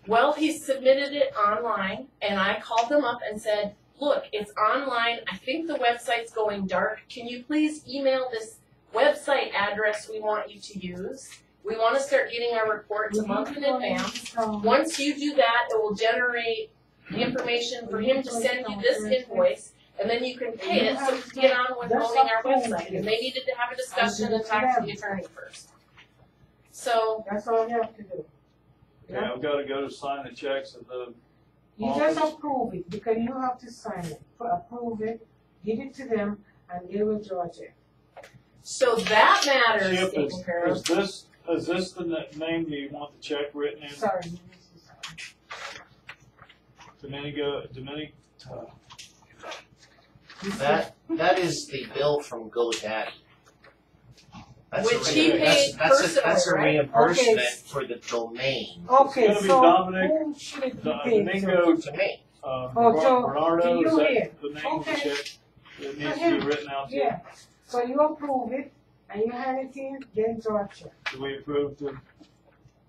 Well, he submitted it online, and I called them up and said, look, it's online. I think the website's going dark. Can you please email this website address we want you to use? We want to start getting our reports a month in advance. Once you do that, it will generate the information for him to send you this invoice, and then you can pay it so we can get on with owning our website. And they needed to have a discussion and talk to the attorney first. So. That's all you have to do. Okay, I've got to go to sign the checks at the You just approve it, because you have to sign it, approve it, give it to them, and they will judge it. So that matter is Chip, taken care of. is this the name that you want the check written in? Sorry. That is the bill from GoDaddy. That's Which a he paid that's a personally, right? reimbursement Okay. for the domain. Okay, It's gonna be so Dominic, who should it be paid to? Domingo, To me. Oh, so, Bernardo, to is you that here. the name of the Okay. check that needs to him. be written out to? Yeah, so you approve it, and you hand it in, then judge it. Do we approve to?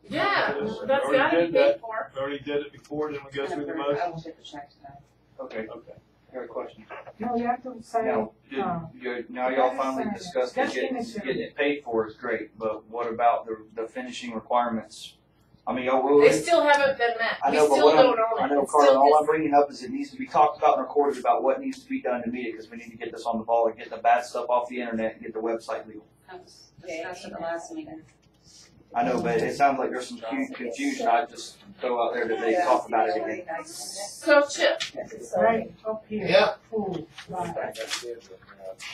Yeah, Already that's gotta did be that. paid for. Already did it before, then we go through the motion? I will get the check today. Okay, Okay. I got a question. No, you have to sign Now, now y'all finally discussed it, getting it paid for is great, but what about the finishing requirements? I mean, They still haven't been met. I We know, but still what don't I'm, own it. I know, It's Carla, still all his- I'm bringing up is it needs to be talked about and recorded about what needs to be done to meet it, because we need to get this on the ball and get the bad stuff off the internet and get the website legal. That was discussed at the last meeting. I know, but it sounds like there's some confusion. I just throw out there that they talk about it again. So Chip, Right, up here. Yeah. Approved by,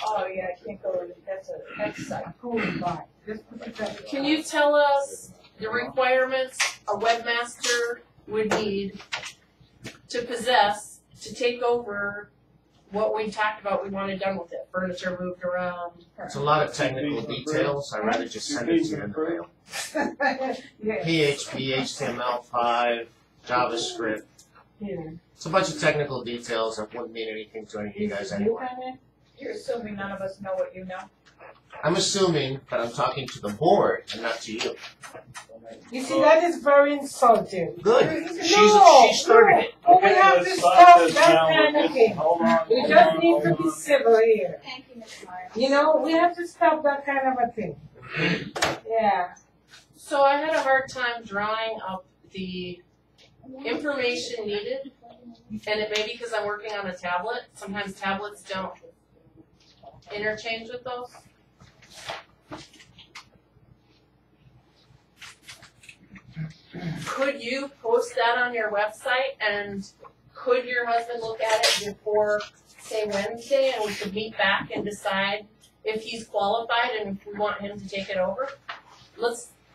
Oh, yeah, I can't go, that's a X site. approved by. Just put it that way. can you tell us the requirements a webmaster would need to possess to take over what we talked about we wanted done with it, furniture moved around. It's a lot of technical details, I'd rather just send it to you in the mail. PHP, HTML5, JavaScript. Yeah. It's a bunch of technical details that wouldn't mean anything to any of you guys anyway. You're assuming none of us know what you know? I'm assuming that I'm talking to the board and not to you. You see, that is very insulting. Good. No, She started it. Oh, we Okay, have to let's stop stop this that now. kind of thing. Hold on. We hold just on, need to hold be on. civil here. Thank you, Ms. Myers. You know, we have to stop that kind of a thing. Yeah. So I had a hard time drawing up the information needed, and it may be because I'm working on a tablet. Sometimes tablets don't interchange with those. Could you post that on your website, and could your husband look at it before, say, Wednesday, and we could meet back and decide if he's qualified and if we want him to take it over?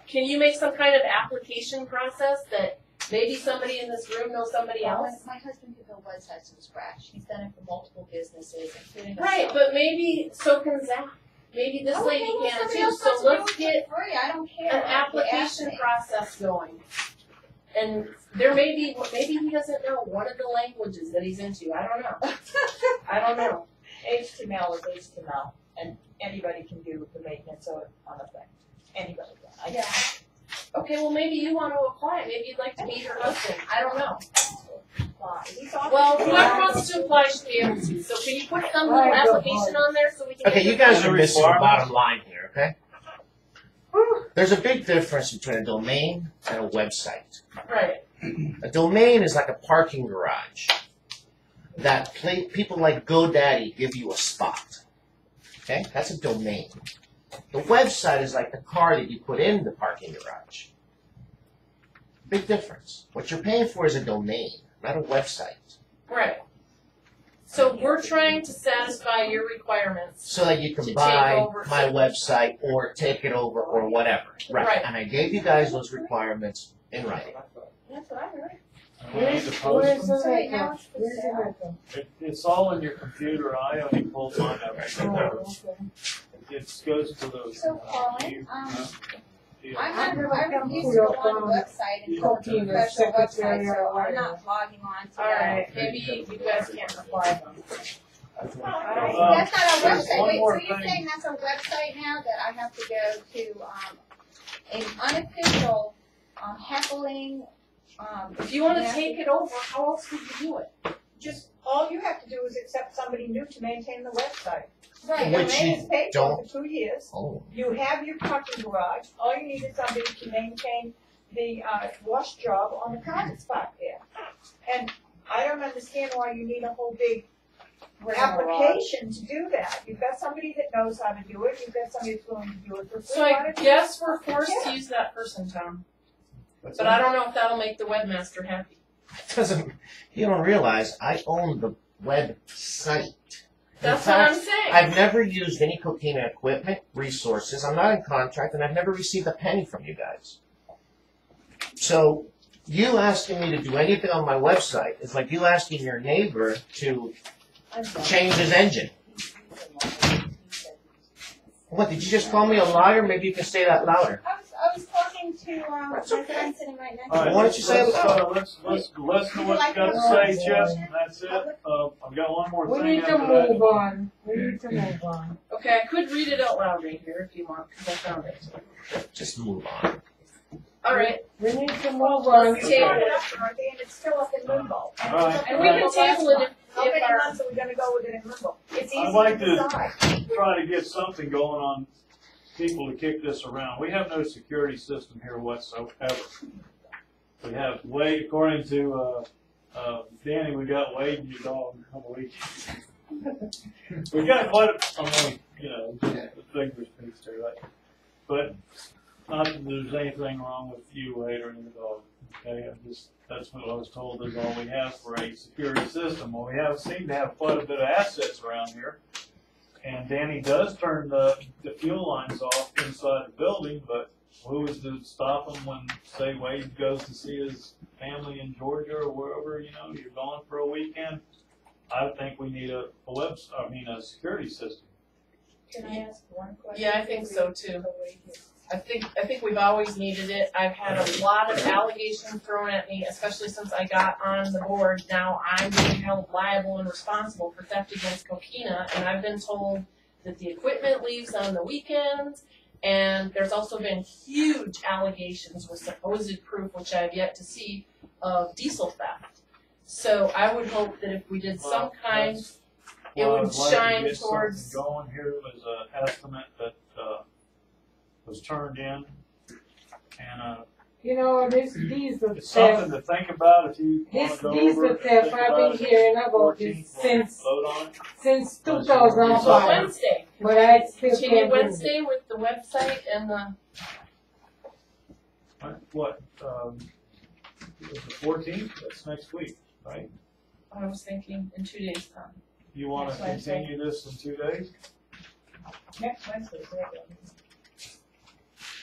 Can you make some kind of application process that maybe somebody in this room knows somebody else? My husband could build websites from scratch. He's done it for multiple businesses, including Right, but maybe, so can Zach. Maybe this lady can too, so let's get free. I don't care. an application process going. And there may be, maybe he doesn't know one of the languages that he's into, I don't know. I don't know. HTML is HTML, and anybody can do the maintenance on a thing. Anybody can. Yeah. Okay, well, maybe you want to apply, maybe you'd like to meet your husband, I don't know. Well, whoever wants to apply should be able to, so can you put some little application on there so we can. Okay, get you guys the- are missing the bottom line here, okay? There's a big difference between a domain and a website. Right. A domain is like a parking garage that people like GoDaddy give you a spot. Okay? That's a domain. The website is like the car that you put in the parking garage. Big difference. What you're paying for is a domain, not a website. Right. So we're trying to satisfy your requirements. So that you To can take buy over my some- website or take it over or whatever. Right. And I gave you guys those requirements in writing. That's what I heard. Where's the letter? Where's the letter? It's all in your computer, I only pulled mine up. Oh, okay. It goes to the. So, Colin, Yeah. I refuse to go on the website until it's a professional website, so I'm not logging on to that. Alright, maybe you guys can't apply. That's not our There's website. one Wait, more so you're thing. saying that's a website now that I have to go to, an unofficial, heckling, If you wanna take it over, how else would you do it? Just, all you have to do is accept somebody new to maintain the website. Right. The Which domain you is paid for don't- 2 years. Oh. You have your parking garage. All you need is somebody to maintain the, wash job on the private spot there. And I don't understand why you need a whole big application to do that. You've got somebody that knows how to do it. You've got somebody that's willing to do it for free. So Why I don't you- guess we're forced to Yeah. use that person, Tom. But I don't know if that'll make the webmaster happy. It doesn't, you don't realize I own the website. That's In what I'm fact, saying. I've never used any Coquina equipment, resources. I'm not in contract, and I've never received a penny from you guys. So you asking me to do anything on my website is like you asking your neighbor to change his engine. What, did you just call me a liar? Maybe you can say that louder. I was talking to, my friend sitting right next to me. All right, Why don't you say it loud? let's listen to what you got to say, Jeff, and that's it. I've got one more We thing need to after that. move on. We need to move on. Okay, I could read it out loud right here if you want, because I found it. Just move on. Alright, We need to move on. let's table it. Dorothy, and it's still up in limbo. All right. And we can table it How many if our, months are we gonna go with it in limbo? It's easy I'd like to to decide. try to get something going on people to kick this around. We have no security system here whatsoever. We have Wade, according to, Danny, we got Wade and your dog on the weekend. We got quite a, I mean, the fingers pieced there, right? But not that there's anything wrong with you, Wade, or the dog, okay? That's what I was told is all we have for a security system. Well, we seem to have quite a bit of assets around here. And Danny does turn the fuel lines off inside the building, but who is to stop him when, say, Wade goes to see his family in Georgia or wherever, you know, you're gone for a weekend, I think we need a security system. Can I ask one question? Yeah, I think so too. I think we've always needed it. I've had a lot of allegations thrown at me, especially since I got on the board. Now I'm being held liable and responsible for theft against Coquina, and I've been told that the equipment leaves on the weekends, and there's also been huge allegations with supposed proof, which I have yet to see, of diesel theft. So I would hope that if we did some kind, it would shine towards. Going here was an estimate that was turned in, and You know, this diesel it's something theft, to think about if you want this to go diesel over it. theft, think I've about been it. hearing about 14th, this vote on it. since So 2005, Wednesday. but I still Continue can't believe it. Wednesday with the website and the. What, the 14th, that's next week, right? I was thinking in 2 days' time. You want Next to Wednesday. continue this in 2 days? Next Wednesday,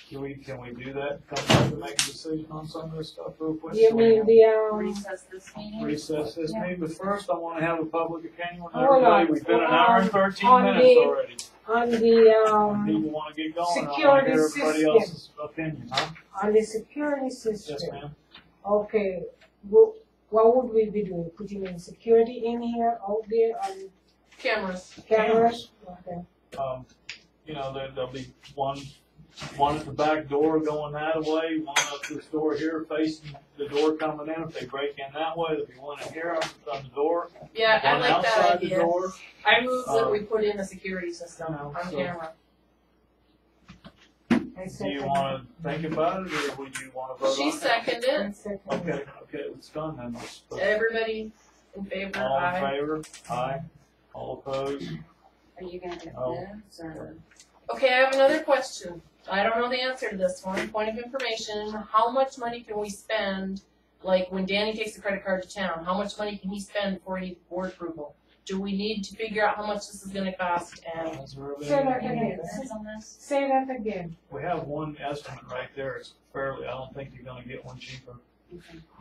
Can we do that? Come back and make a decision on some of this stuff real quick? You mean the, Recess this meeting. Recess this meeting, but first I want to have a public opinion with Hold on. everybody. We've been an hour and 13 on minutes the- already. on the, People want to get going. I want to security hear everybody system. else's opinion, huh? on the security system. Yes, ma'am. Okay, what would we be doing? Putting in security in here, out there, on Cameras. cameras? Okay. You know, there'll be one at the back door going that way, one up this door here facing the door coming in. If they break in that way, there'll be one in here on the door. Yeah, I One like that outside the idea. door. I move that we put in a security system on so- camera. Do you want to think about it, or would you want to vote on She it? seconded it. Okay, it's done then. Everybody in favor? All in Aye. favor? Aye. All opposed? Are you gonna get Oh. this or? Okay, I have another question. I don't know the answer to this one. Point of information, how much money can we spend, like when Danny takes a credit card to town, how much money can he spend before he needs board approval? Do we need to figure out how much this is gonna cost and? Say that again. Say that again. We have one estimate right there. It's fairly, I don't think you're gonna get one cheaper.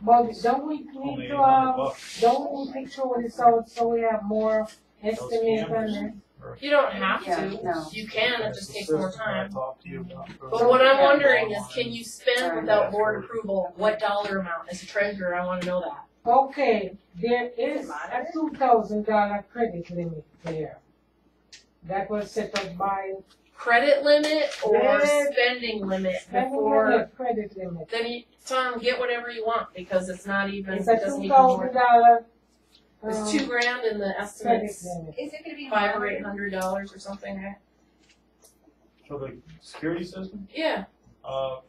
But don't we Only need to, $800. don't we picture what it's out so we have more Those estimates on cameras it? are- You don't have Yeah, to. no. You can, it just takes more time. Talk to you about- But what I'm wondering is, can you spend without board approval? What dollar amount? As a treasurer, I wanna know that. Okay, there is a $2,000 credit limit there. That was set up by, Credit limit or Yes. spending limit that before, was a credit limit. then you, Tom, get whatever you want, because it's not even, it It's a doesn't even work. $2,000, It's $2,000 in the credit estimates, limit. Is it gonna be $500 or monitored? $800 or something. For the security system, Yeah,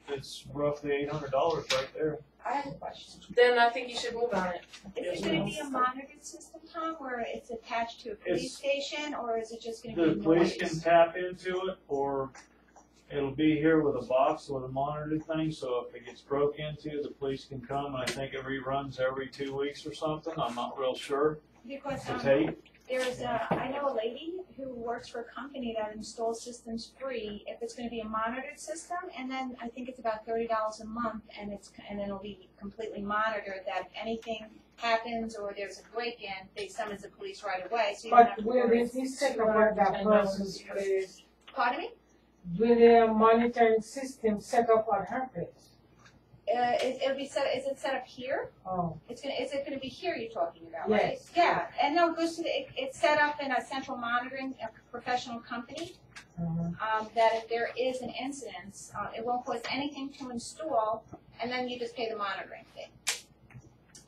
it's roughly $800 right there. I have a question. then I think you should move on it. Is it gonna be a monitored system, Tom, where it's attached to a police station, or is it just gonna The be police noise? can tap into it, or it'll be here with a box with a monitored thing, so if it gets broke into, the police can come, and I think it reruns every 2 weeks or something, I'm not real sure. Because, The tape, there's I know a lady who works for a company that installs systems free, if it's gonna be a monitored system, and then I think it's about $30 a month, and then it'll be completely monitored, that if anything happens or there's a break-in, they summons the police right away, so you don't have But to will worry. this be set up at that person's place? Pardon me? Will the monitoring system set up at her place? It'll be set, is it set up here? Oh, Is it gonna be here you're talking about, right? Yes. Yeah, and no, it goes to it's set up in a central monitoring, a professional company, that if there is an incident, it won't cost anything to install, and then you just pay the monitoring fee.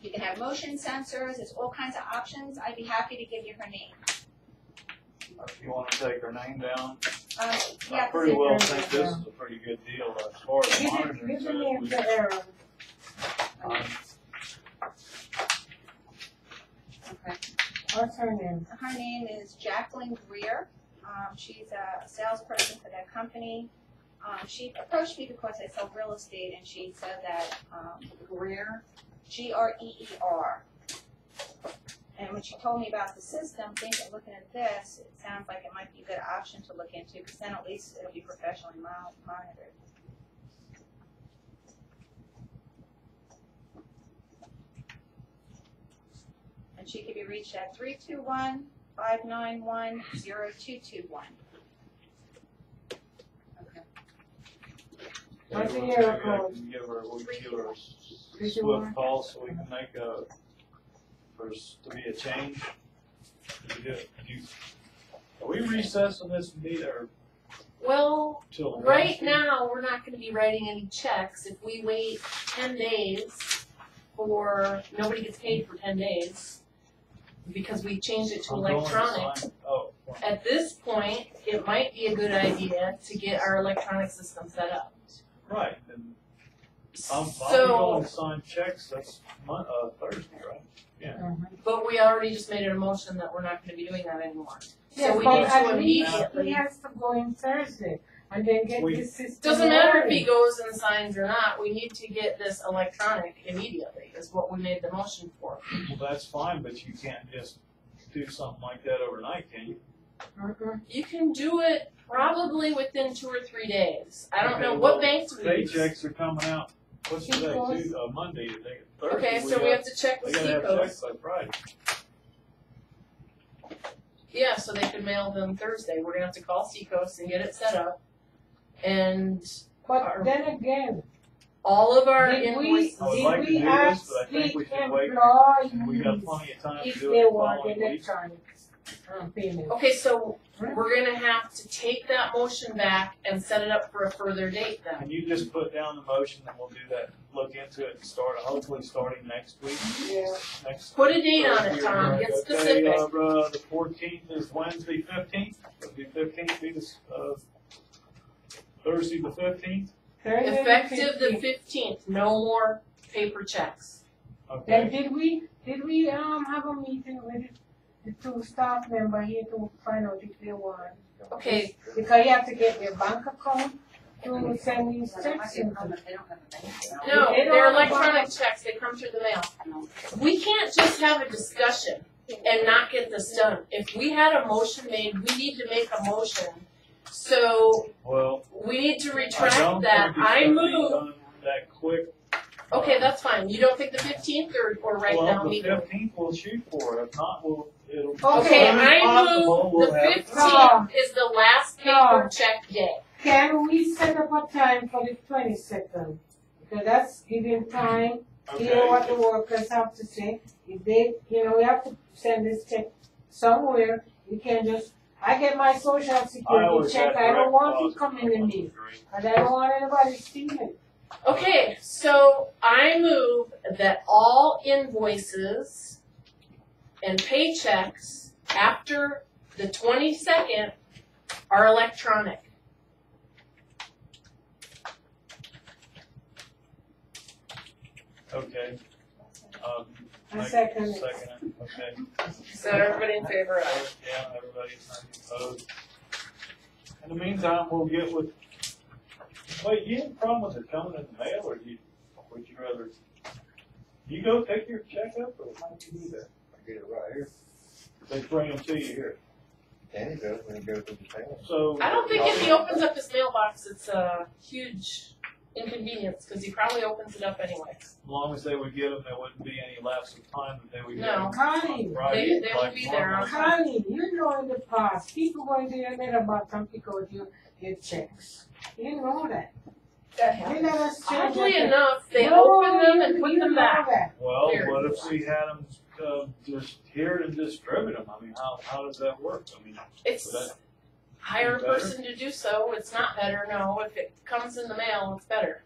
You can have motion sensors, there's all kinds of options, I'd be happy to give you her name. if you wanna take her name down, I Yeah, pretty well take her think name this down. is a pretty good deal as far as monitoring. give the name goes. to Aaron. Okay. What's her name? Her name is Jacqueline Greer. She's a salesperson for that company. She approached me because I sell real estate, and she said that Greer, Greer. And when she told me about the system, looking at this, it sounds like it might be a good option to look into, because then at least it'll be professionally monitored. She can be reached at 321-591-0221. What's the Maybe area I code? can give her, we'll give her a 321. swift call so we can make to be a change. Are we recessing this meeting or Well, till right Wednesday? now, we're not gonna be writing any checks. If we wait 10 days nobody gets paid for 10 days because we changed it to I'm going electronic. sign- Oh, At this point, it might be a good idea to get our electronic system set up. right, and I'll be So, going to sign checks, that's Thursday, right? Yeah. but we already just made a motion that we're not gonna be doing that anymore. Yes, So we but need to at least immediately. he has to go in Thursday and then get We- this system. Doesn't matter if he rolling. goes and signs or not, we need to get this electronic immediately, is what we made the motion for. Well, that's fine, but you can't just do something like that overnight, can you? You can do it probably within 2 or 3 days. I don't know, Okay, what well, bank do we use? Paychecks are coming out, what's the day, Monday, Thursday. Okay, so we have to check They with gotta have checks Seacoast. by Friday. Yeah, so they could mail them Thursday. We're gonna have to call Seacoast and get it set up. And But then again, all of our did we, invoices. I would like to do this, ask but I think we the should wait. employees We got plenty of time to if do they it the want following week. electronic payment? Okay, so we're gonna have to take that motion back and set it up for a further date then. Can you just put down the motion and we'll do that, look into it and hopefully starting next week? Yeah. Next. Put a date on it, Tom. Get specific. Okay, the 14th is Wednesday, 15th. It'll be 15th, be this, Thursday the 15th. Thursday the Effective the 15th. 15th, no more paper checks. Then Okay. did we have a meeting with the two staff members here to find out if they want? Okay. Because you have to get their bank account to send these checks in. No, They don't they're have a electronic bank- checks, they come through the mail. We can't just have a discussion and not get this done. If we had a motion made, we need to make a motion. So Well, we need to I retract don't that. think it's I gonna be move, done that quick. okay, that's fine. You don't think the 15th or right now Well, the immediately? 15th we'll shoot for it. If not, it'll. Okay, as soon as I possible, move we'll the have it. 15th is the last paper check day. Can we set up a time for the 22nd? Because that's giving time to hear what the workers have to say. If they, we have to send this check somewhere. We can just, I get my social security always check. have I don't direct want it deposit. coming to me. And I don't want anybody stealing. Okay, so I move that all invoices and paychecks after the 22nd are electronic. Okay. I second it. Second, okay. So everybody in favor of it? Yeah, everybody's not opposed. In the meantime, we'll get with, wait, you have a problem with it coming in the mail, or would you rather, you go take your check up, or how do you do that? I get it right here. They bring them to you here. There you go, when it goes to the town. So. I don't think if he opens up his mailbox, it's a huge inconvenience, because he probably opens it up anyway. As long as they would give them, there wouldn't be any lapse of time that they would get. No. them Connie, on Friday, they will like be there on normal. Connie, you know in the past, people going to your mailbox and pick out your checks. You know that. You let us change Oddly that. enough, they No, open them and put you them know back. that. Well, Here. what if we had them, just here and distribute them? I mean, how does that work? I mean, It's would that- hire a better? person to do so. It's not better, no. If it comes in the mail, it's better.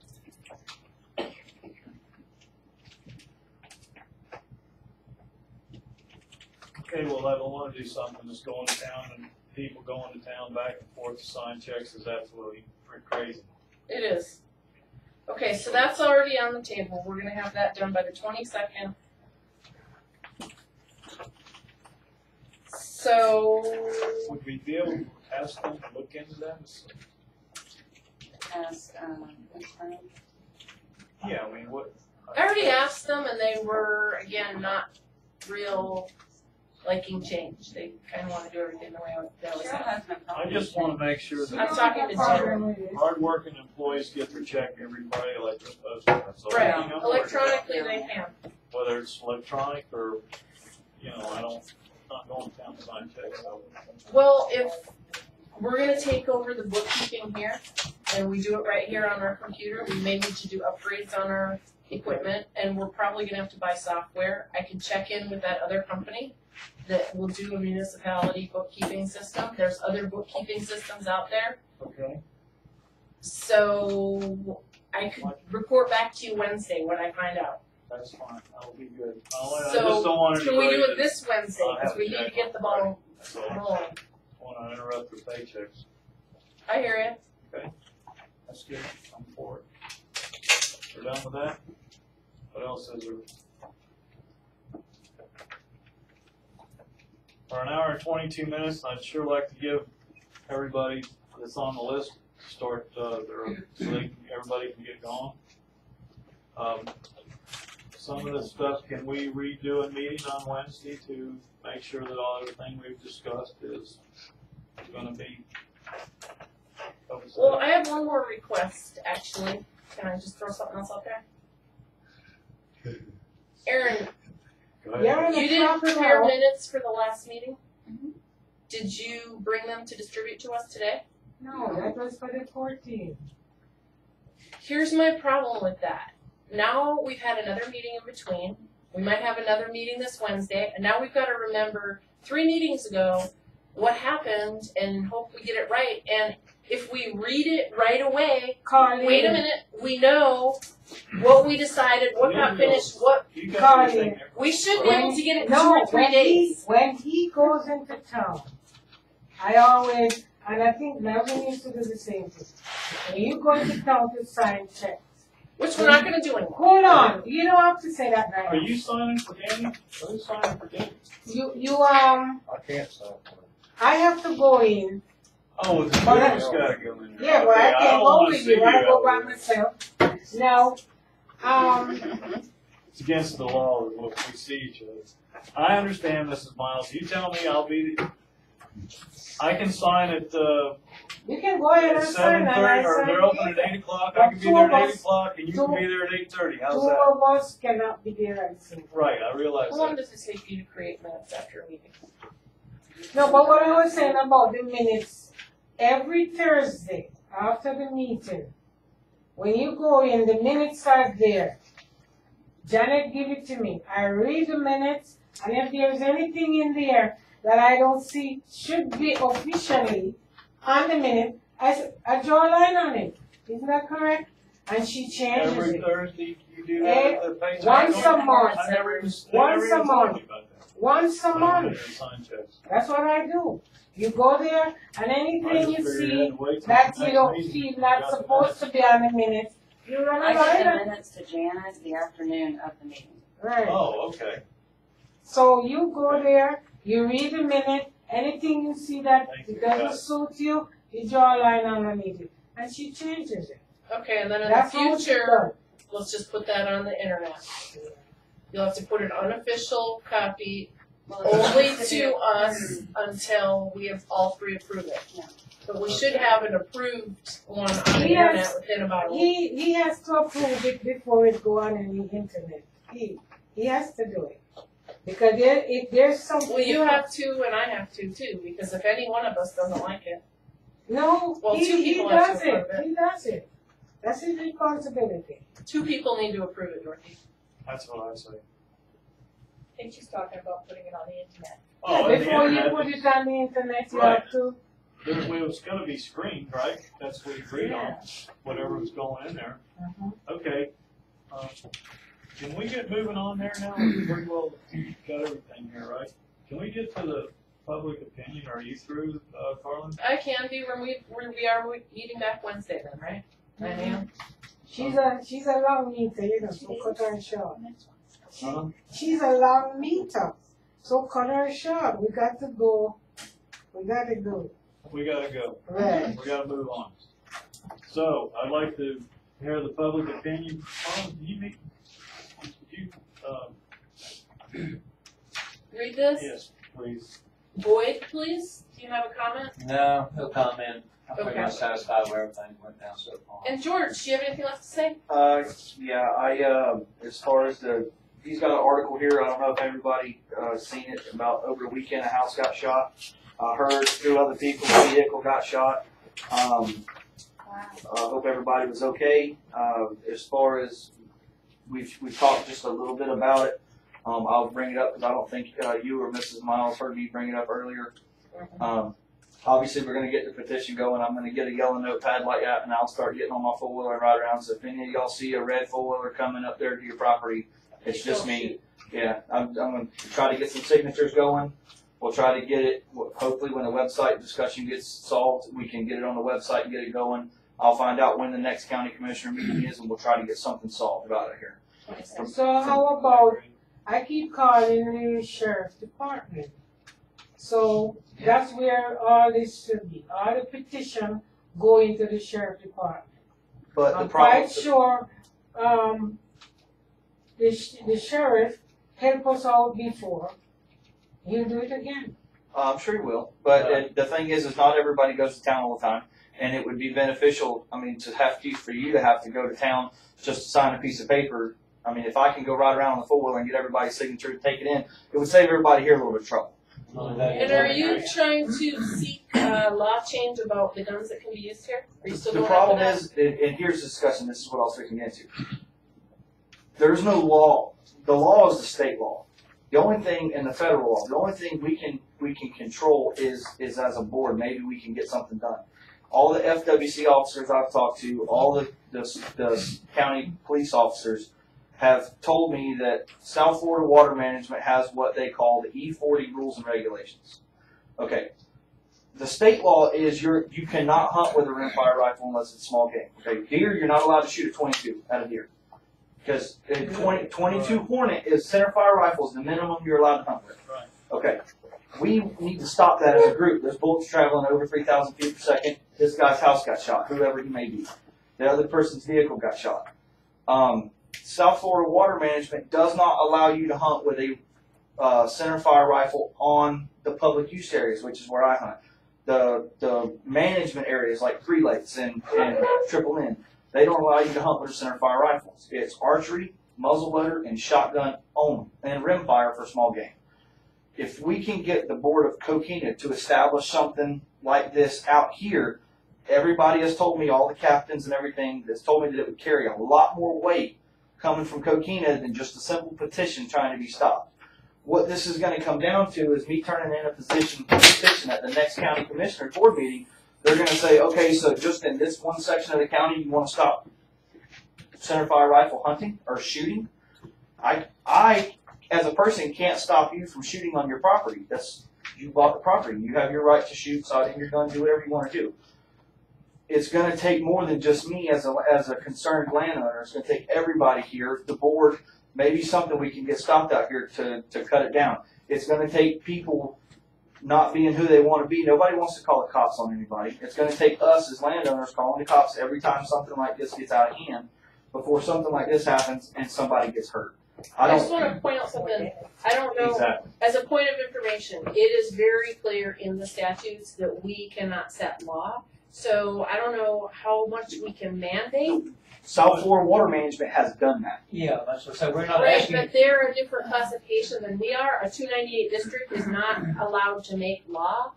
Okay, well, I don't wanna do something that's going to town and people going to town back and forth to sign checks is absolutely crazy. It is. Okay, so that's already on the table. We're gonna have that done by the 22nd. So, Would we be able to ask them to look into that? Ask, Yeah, I mean, what? I already asked them and they were, again, not real liking change. They kinda wanna do everything the way that was. I just wanna make sure that. I'm talking to Jim. Hardworking employees get their check every Friday like they're supposed to. That's all Right, I'm worried about. electronically they can. Whether it's electronic or, you know, I'm not going down to sign checks, so. Well, if we're gonna take over the bookkeeping here, and we do it right here on our computer, we may need to do upgrades on our equipment, and we're probably gonna have to buy software. I can check in with that other company that will do a municipality bookkeeping system. There's other bookkeeping systems out there. Okay. So I could report back to you Wednesday when I find out. That's fine, that'll be good. I just So don't want can we anybody do it to- this Wednesday, I'll because have we to need to check get the on ball That's all. rolling. Want to interrupt your paychecks. I hear you. Okay, that's good, I'm for it. We're done with that? What else is there? For an hour and 22 minutes, I'd sure like to give everybody that's on the list to start, everybody can get going. Some of this stuff, can we redo a meeting on Wednesday to make sure that everything we've discussed is gonna be? Well, I have one more request, actually. Can I just throw something else out there? Aaron, You're in you the didn't proper prepare role. minutes for the last meeting? Did you bring them to distribute to us today? No, that was for the 14th. Here's my problem with that. Now we've had another meeting in between. We might have another meeting this Wednesday, and now we've got to remember 3 meetings ago what happened and hope we get it right. And if we read it right away, Carly. wait a minute, we know what we decided, what got finished, what. Carly. We should be able to get it in 2 No, or 3 days. when he goes into town, I always, and I think Melvin used to do the same thing. When you go into town to sign checks. Which we're not gonna do anymore. Hold on, you don't have to say that right Are now. you signing for Danny? Who's signing for Danny? You, I can't stop. I have to go in. Oh, the But mayor's gotta go in there. Yeah, well, I Okay, can't don't go wanna with see you, I go out by there. myself. Now, It's against the law that we see each other. I understand, Mrs. Miles. You tell me, I'll be, I can sign at, you can go ahead and sign and I 7:30, or sign. they're open at 8 o'clock. I can be there at 8 o'clock, and you can two- be there at 8:30. How's 2 that? of us cannot be there at the same time. Right, I realize How long that. does it take you to create minutes after a meeting? No, but what I was saying about the minutes, every Thursday after the meeting, when you go in, the minutes are there. Janet give it to me. I read the minutes, and if there's anything in there that I don't see should be officially on the minute, I draw a line on it. Isn't that correct? And she changes Every it. Thursday, you do that at the paycheck? Once a month. I never even, they Once never a even told month. me about that. Once a I don't month. even sign checks. That's what I do. You go there, and I anything just you figured see I'd wait till that the you next don't meeting. feel not supposed to be on the minutes, you run I a line get the on it. minutes to Janice the afternoon of the meeting. Right. Oh, okay. So you go there, you read the minute, anything you see that Thank you. doesn't suit you, you draw a line underneath it. And she changes it. Okay, and then in That's the how it's future, done. let's just put that on the internet. You'll have to put an unofficial copy only to us until we have all 3 approve it. Yeah. But we should have an approved one on the He has- internet within about a week. He has to approve it before it go on in the internet. He has to do it. Because if there's something. Well, you have to and I have to too, because if any one of us doesn't like it. No, Well, 2 he people have does to it, approve it. he does it. That's his responsibility. 2 people need to approve it, Dorothy. That's what I say. I think she's talking about putting it on the internet. Oh, Yeah, and the before you internet, put it on the internet, you Right. have to. it was gonna be screened, right? That's what we agreed on, whatever was going in there. Okay. Can we get moving on there now? We pretty well got everything here, right? Can we get to the public opinion? Are you through, Carlin? I can be when we are meeting back Wednesday then, right? 9 a.m. She's a long meter, you know, so cut her short. Huh? She's a long meter, so cut her short. We got to go. We gotta go. We gotta go. Right. We gotta move on. So, I'd like to hear the public opinion. Read this. Yes, please. Boyd, please. Do you have a comment? No, no comment. I'm pretty Okay. much satisfied where everything went down so far. And George, do you have anything left to say? Yeah, I, as far as the he's got an article here. I don't know if everybody seen it about over the weekend. A house got shot. I heard 2 other people's vehicle got shot. I hope everybody was okay. As far as we've talked just a little bit about it. I'll bring it up because I don't think you or Mrs. Miles heard me bring it up earlier. Obviously, we're going to get the petition going. I'm going to get a yellow notepad like that, and I'll start getting on my four-wheeler and ride around. So if any of y'all see a red four-wheeler coming up there to your property, it's just me. Yeah, I'm going to try to get some signatures going. We'll try to get it, hopefully when the website discussion gets solved, we can get it on the website and get it going. I'll find out when the next county commissioner meeting is, and we'll try to get something solved about it here. So how about, I keep calling the sheriff's department. So that's where all this should be. All the petition go into the sheriff's department. But I'm quite sure the sheriff helped us out before. He'll do it again. I'm sure he will. But the thing is not everybody goes to town all the time. And it would be beneficial, I mean, for you to have to go to town just to sign a piece of paper. I mean, if I can go ride around on the four-wheeler and get everybody's signature to take it in, it would save everybody here a little bit of trouble. And are you trying to seek law change about the guns that can be used here? Are you still The going problem after that? is, and here's the discussion, this is what I was looking into. There's no law. The law is the state law. The only thing in the federal law, the only thing we can control is as a board, maybe we can get something done. All the FWC officers I've talked to, all the county police officers have told me that South Florida Water Management has what they call the E40 rules and regulations. Okay. The state law is you cannot hunt with a rimfire rifle unless it's small game. Okay. Deer, you're not allowed to shoot a 22 at a deer. Because 22 Hornet is centerfire rifles, the minimum you're allowed to hunt with. Okay. We need to stop that as a group. There's bullets traveling over 3,000 feet per second. This guy's house got shot, whoever he may be. The other person's vehicle got shot. South Florida Water Management does not allow you to hunt with a centerfire rifle on the public use areas, which is where I hunt. The management areas like Three Lakes and Triple N, they don't allow you to hunt with centerfire rifles. It's archery, muzzleloader, and shotgun only, and rimfire for small game. If we can get the board of Coquina to establish something like this out here, everybody has told me, all the captains and everything, has told me that it would carry a lot more weight coming from Coquina than just a simple petition trying to be stopped. What this is going to come down to is me turning in a petition at the next county commissioner board meeting. They're going to say, okay, so just in this one section of the county, you want to stop centerfire rifle hunting or shooting? I, as a person, can't stop you from shooting on your property. You bought the property. You have your right to shoot, side in your gun, do whatever you want to do. It's going to take more than just me as a concerned landowner. It's going to take everybody here, the board, maybe something we can get stopped out here to cut it down. It's going to take people not being who they want to be. Nobody wants to call the cops on anybody. It's going to take us as landowners calling the cops every time something like this gets out of hand before something like this happens and somebody gets hurt. I just want to point out something. I don't know, Exactly. as a point of information, it is very clear in the statutes that we cannot set law. So I don't know how much we can mandate. South Florida Water Management has done that. Yeah, that's what I said, we're not Right, asking. but they're a different classification than we are. A 298 district is not allowed to make law,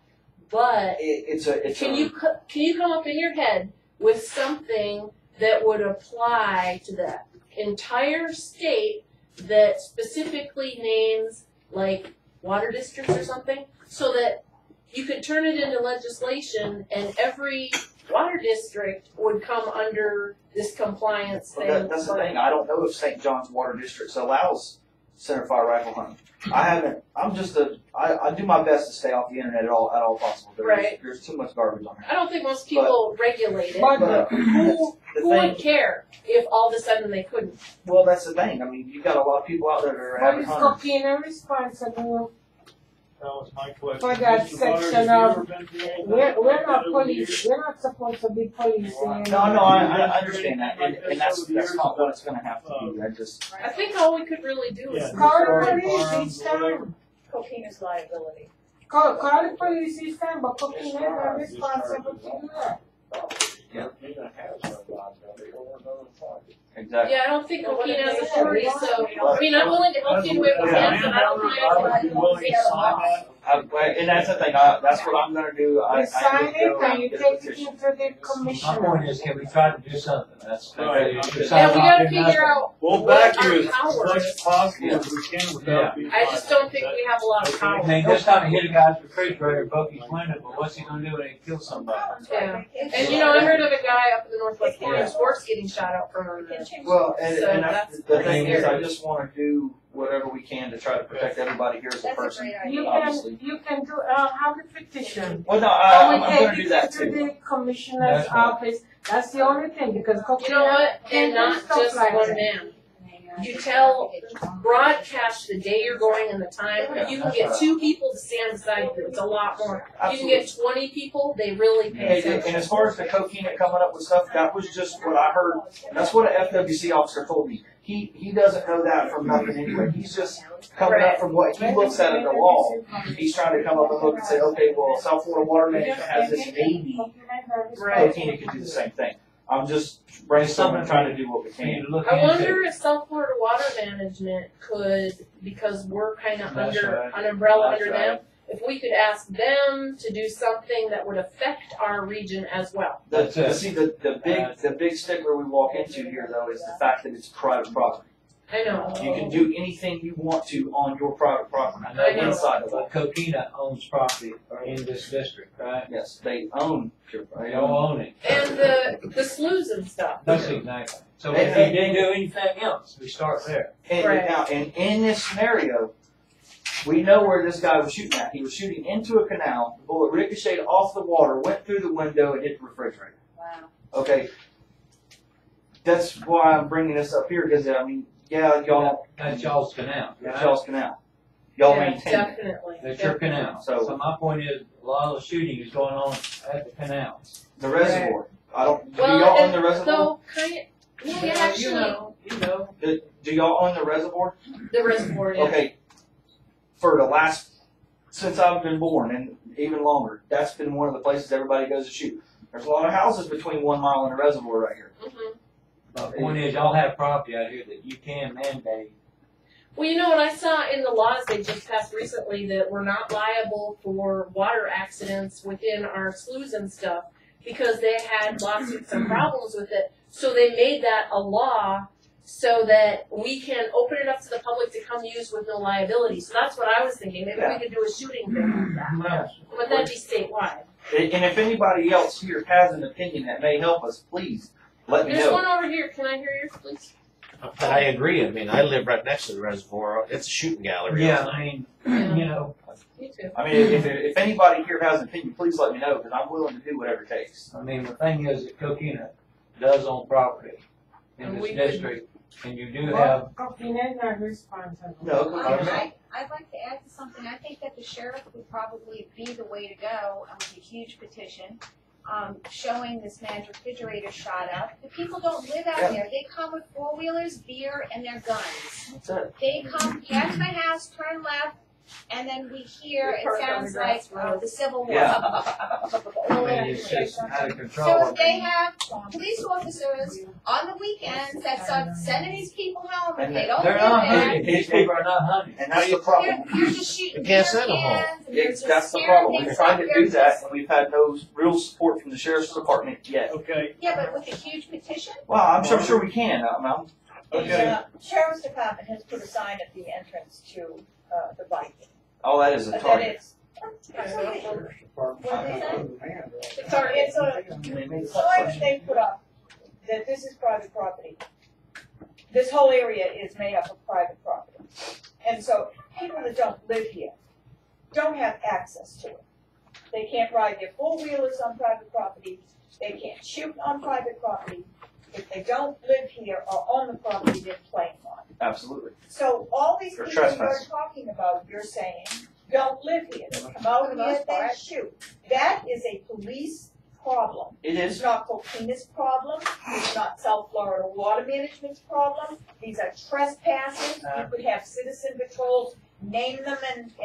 but can you come up in your head with something that would apply to the entire state that specifically names like water districts or something, so that you could turn it into legislation and every water district would come under this compliance thing? That's the thing. I don't know if St. John's Water District allows centerfire rifle hunting. I haven't. I do my best to stay off the internet at all possible. There's too much garbage on there. I don't think most people regulate it. But who would care if all of a sudden they couldn't? Well, that's the thing. I mean, you've got a lot of people out there that are But having is hunters. Coquina responsible That was my question. for that Mr. Butters, section have you of, ever been through anything we're like not that over the police, years? we're not supposed to be policing. No, I understand that, and that's not what it's going to have to be. I think all we could really do is Call the police each time. Coquina's liability. Call the police each time, but Coquina is not responsible to do that. Exactly. Yeah, I don't think Coquina has authority, so, I mean, I'm willing to help you with the Yeah. plans, but I don't think I Would can. you willing to sign that? And that's the thing, that's what I'm gonna do. You sign it and you get a take it petition. into the My commissioner. point is, can we try to do something? That's. Right. Yeah, we gotta figure out We'll what back our you as power much as is. possible as we can without being. I just don't think we have a lot of power. I mean, this time he hit a guy's refrigerator, broke his window, but what's he gonna do when he kills somebody? Yeah, and you know, I heard of a guy up in the northwest corner, his horse getting shot out from under there. Well, and, So and that's the thing is, I scary. just wanna do whatever we can to try to protect everybody here as a person, You obviously. can do, have the petition. Well, no, And I'm we gonna take do it that into too. the commissioner's That's right. office. That's the only thing, because You know what, Coquina and not stuff just like one that. man. You tell, broadcast the day you're going and the time, Yeah, you can that's get right. 2 people to stand beside you, it's a lot more. You can get 20 people, they really pay And, attention. and as far as the Coquina coming up with stuff, that was just what I heard. That's what an FWC officer told me. He doesn't know that from nothing anyway. He's just coming up from what he looks at in the law. He's trying to come up and look and say, okay, well, South Florida Water Management has this, maybe Coquina could do the same thing. I'm just brainstorming, trying to do what we We need can. to look I into. wonder if South Florida Water Management could, because we're kind of That's under, right. an umbrella That's under right. them, if we could ask them to do something that would affect our region as well. That's it. See, the big stickler we walk into here though is the fact that it's private property. I know. You can do anything you want to on your private property, I know, inside of it. but Coquina owns property in this district, right? Yes, they own. They all own it. And the sloughs and stuff. That's exactly. So if he didn't do anything else, we start there. And Right. now, and in this scenario, we know where this guy was shooting at. He was shooting into a canal. The bullet ricocheted off the water, went through the window, and hit the refrigerator. Wow. Okay. That's why I'm bringing this up here because I mean, yeah, y'all. That's y'all's canal, That's right? y'all's canal. Y'all Yeah, maintain it. definitely. That's your canal. So- So my point is, a lot of the shooting is going on at the canal. The reservoir. I don't. Do Well, y'all own and the reservoir? so kind of, yeah, actually, You know. Do y'all own the reservoir? the reservoir, yeah. Okay. For the last, since I've been born and even longer, that's been one of the places everybody goes to shoot. There's a lot of houses between 1 mile and a reservoir right here. Mhm. But the point is, y'all have property out here that you can mandate. Well, you know what I saw in the laws they just passed recently that we're not liable for water accidents within our sloughs and stuff because they had lawsuits and problems with it. So they made that a law so that we can open it up to the public to come use with no liability. So that's what I was thinking. Maybe we could do a shooting thing like that. But that'd be statewide. And if anybody else here has an opinion that may help us, please let me There's know. one over here. Can I hear yours, please? But I agree. I mean, I live right next to the reservoir. It's a shooting gallery. Yeah, I mean, you know, Me too. I mean, if anybody here has an opinion, please let me know because I'm willing to do whatever it takes. I mean, the thing is that Coquina does own property in And this we could- district, and you do have, Coquina's not responsible. No, I'd like to add to something. I think that the sheriff would probably be the way to go with a huge petition, showing this man's refrigerator shot up. The people don't live out Yeah. there. They come with four-wheelers, beer, and their guns. That's it. They come past my house, turn left, and then we hear, it Park on sounds the like grass road. the Civil War. Yeah. I mean, it's just out of control. So if they have police officers on the weekends that start sending these people home, if they don't They're live not there, hunting, these people are not hunting. And that's the problem. you're just shooting You can't beer send 'em home. cans, and you're just That's the scaring problem. We're things trying up. to They're do that, just- and we've had no real support from the sheriff's department yet. Okay. Yeah, but with a huge petition, Well, I'm sure we can. Okay. Sheriff's Department has put a sign at the entrance to, the Viking. All that is a That target. it's, what they say? It's our, It's a sign that they put up, that this is private property. This whole area is made up of private property. And so people that don't live here don't have access to it. They can't ride their four-wheelers on private property, they can't shoot on private property. If they don't live here or own the property they're playing on. Absolutely. So all these Or people you're trespass. talking about, you're saying, don't live here, they come out here, they shoot. That is a police problem. It It's is. not Coquina's problem, it's not South Florida Water Management's problem, these are trespassers, you could have citizen patrols, name them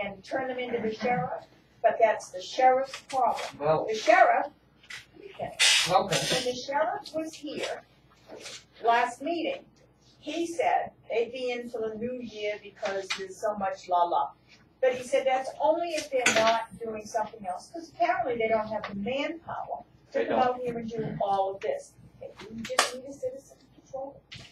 and turn them into the sheriff, but that's the sheriff's problem. Well, The sheriff, okay. when the sheriff was here, last meeting, he said they'd be in for the new year because there's so much la. But he said that's only if they're not doing something else, because apparently they don't have the manpower to They come don't. out here and do all of this. You just need a citizen to control it.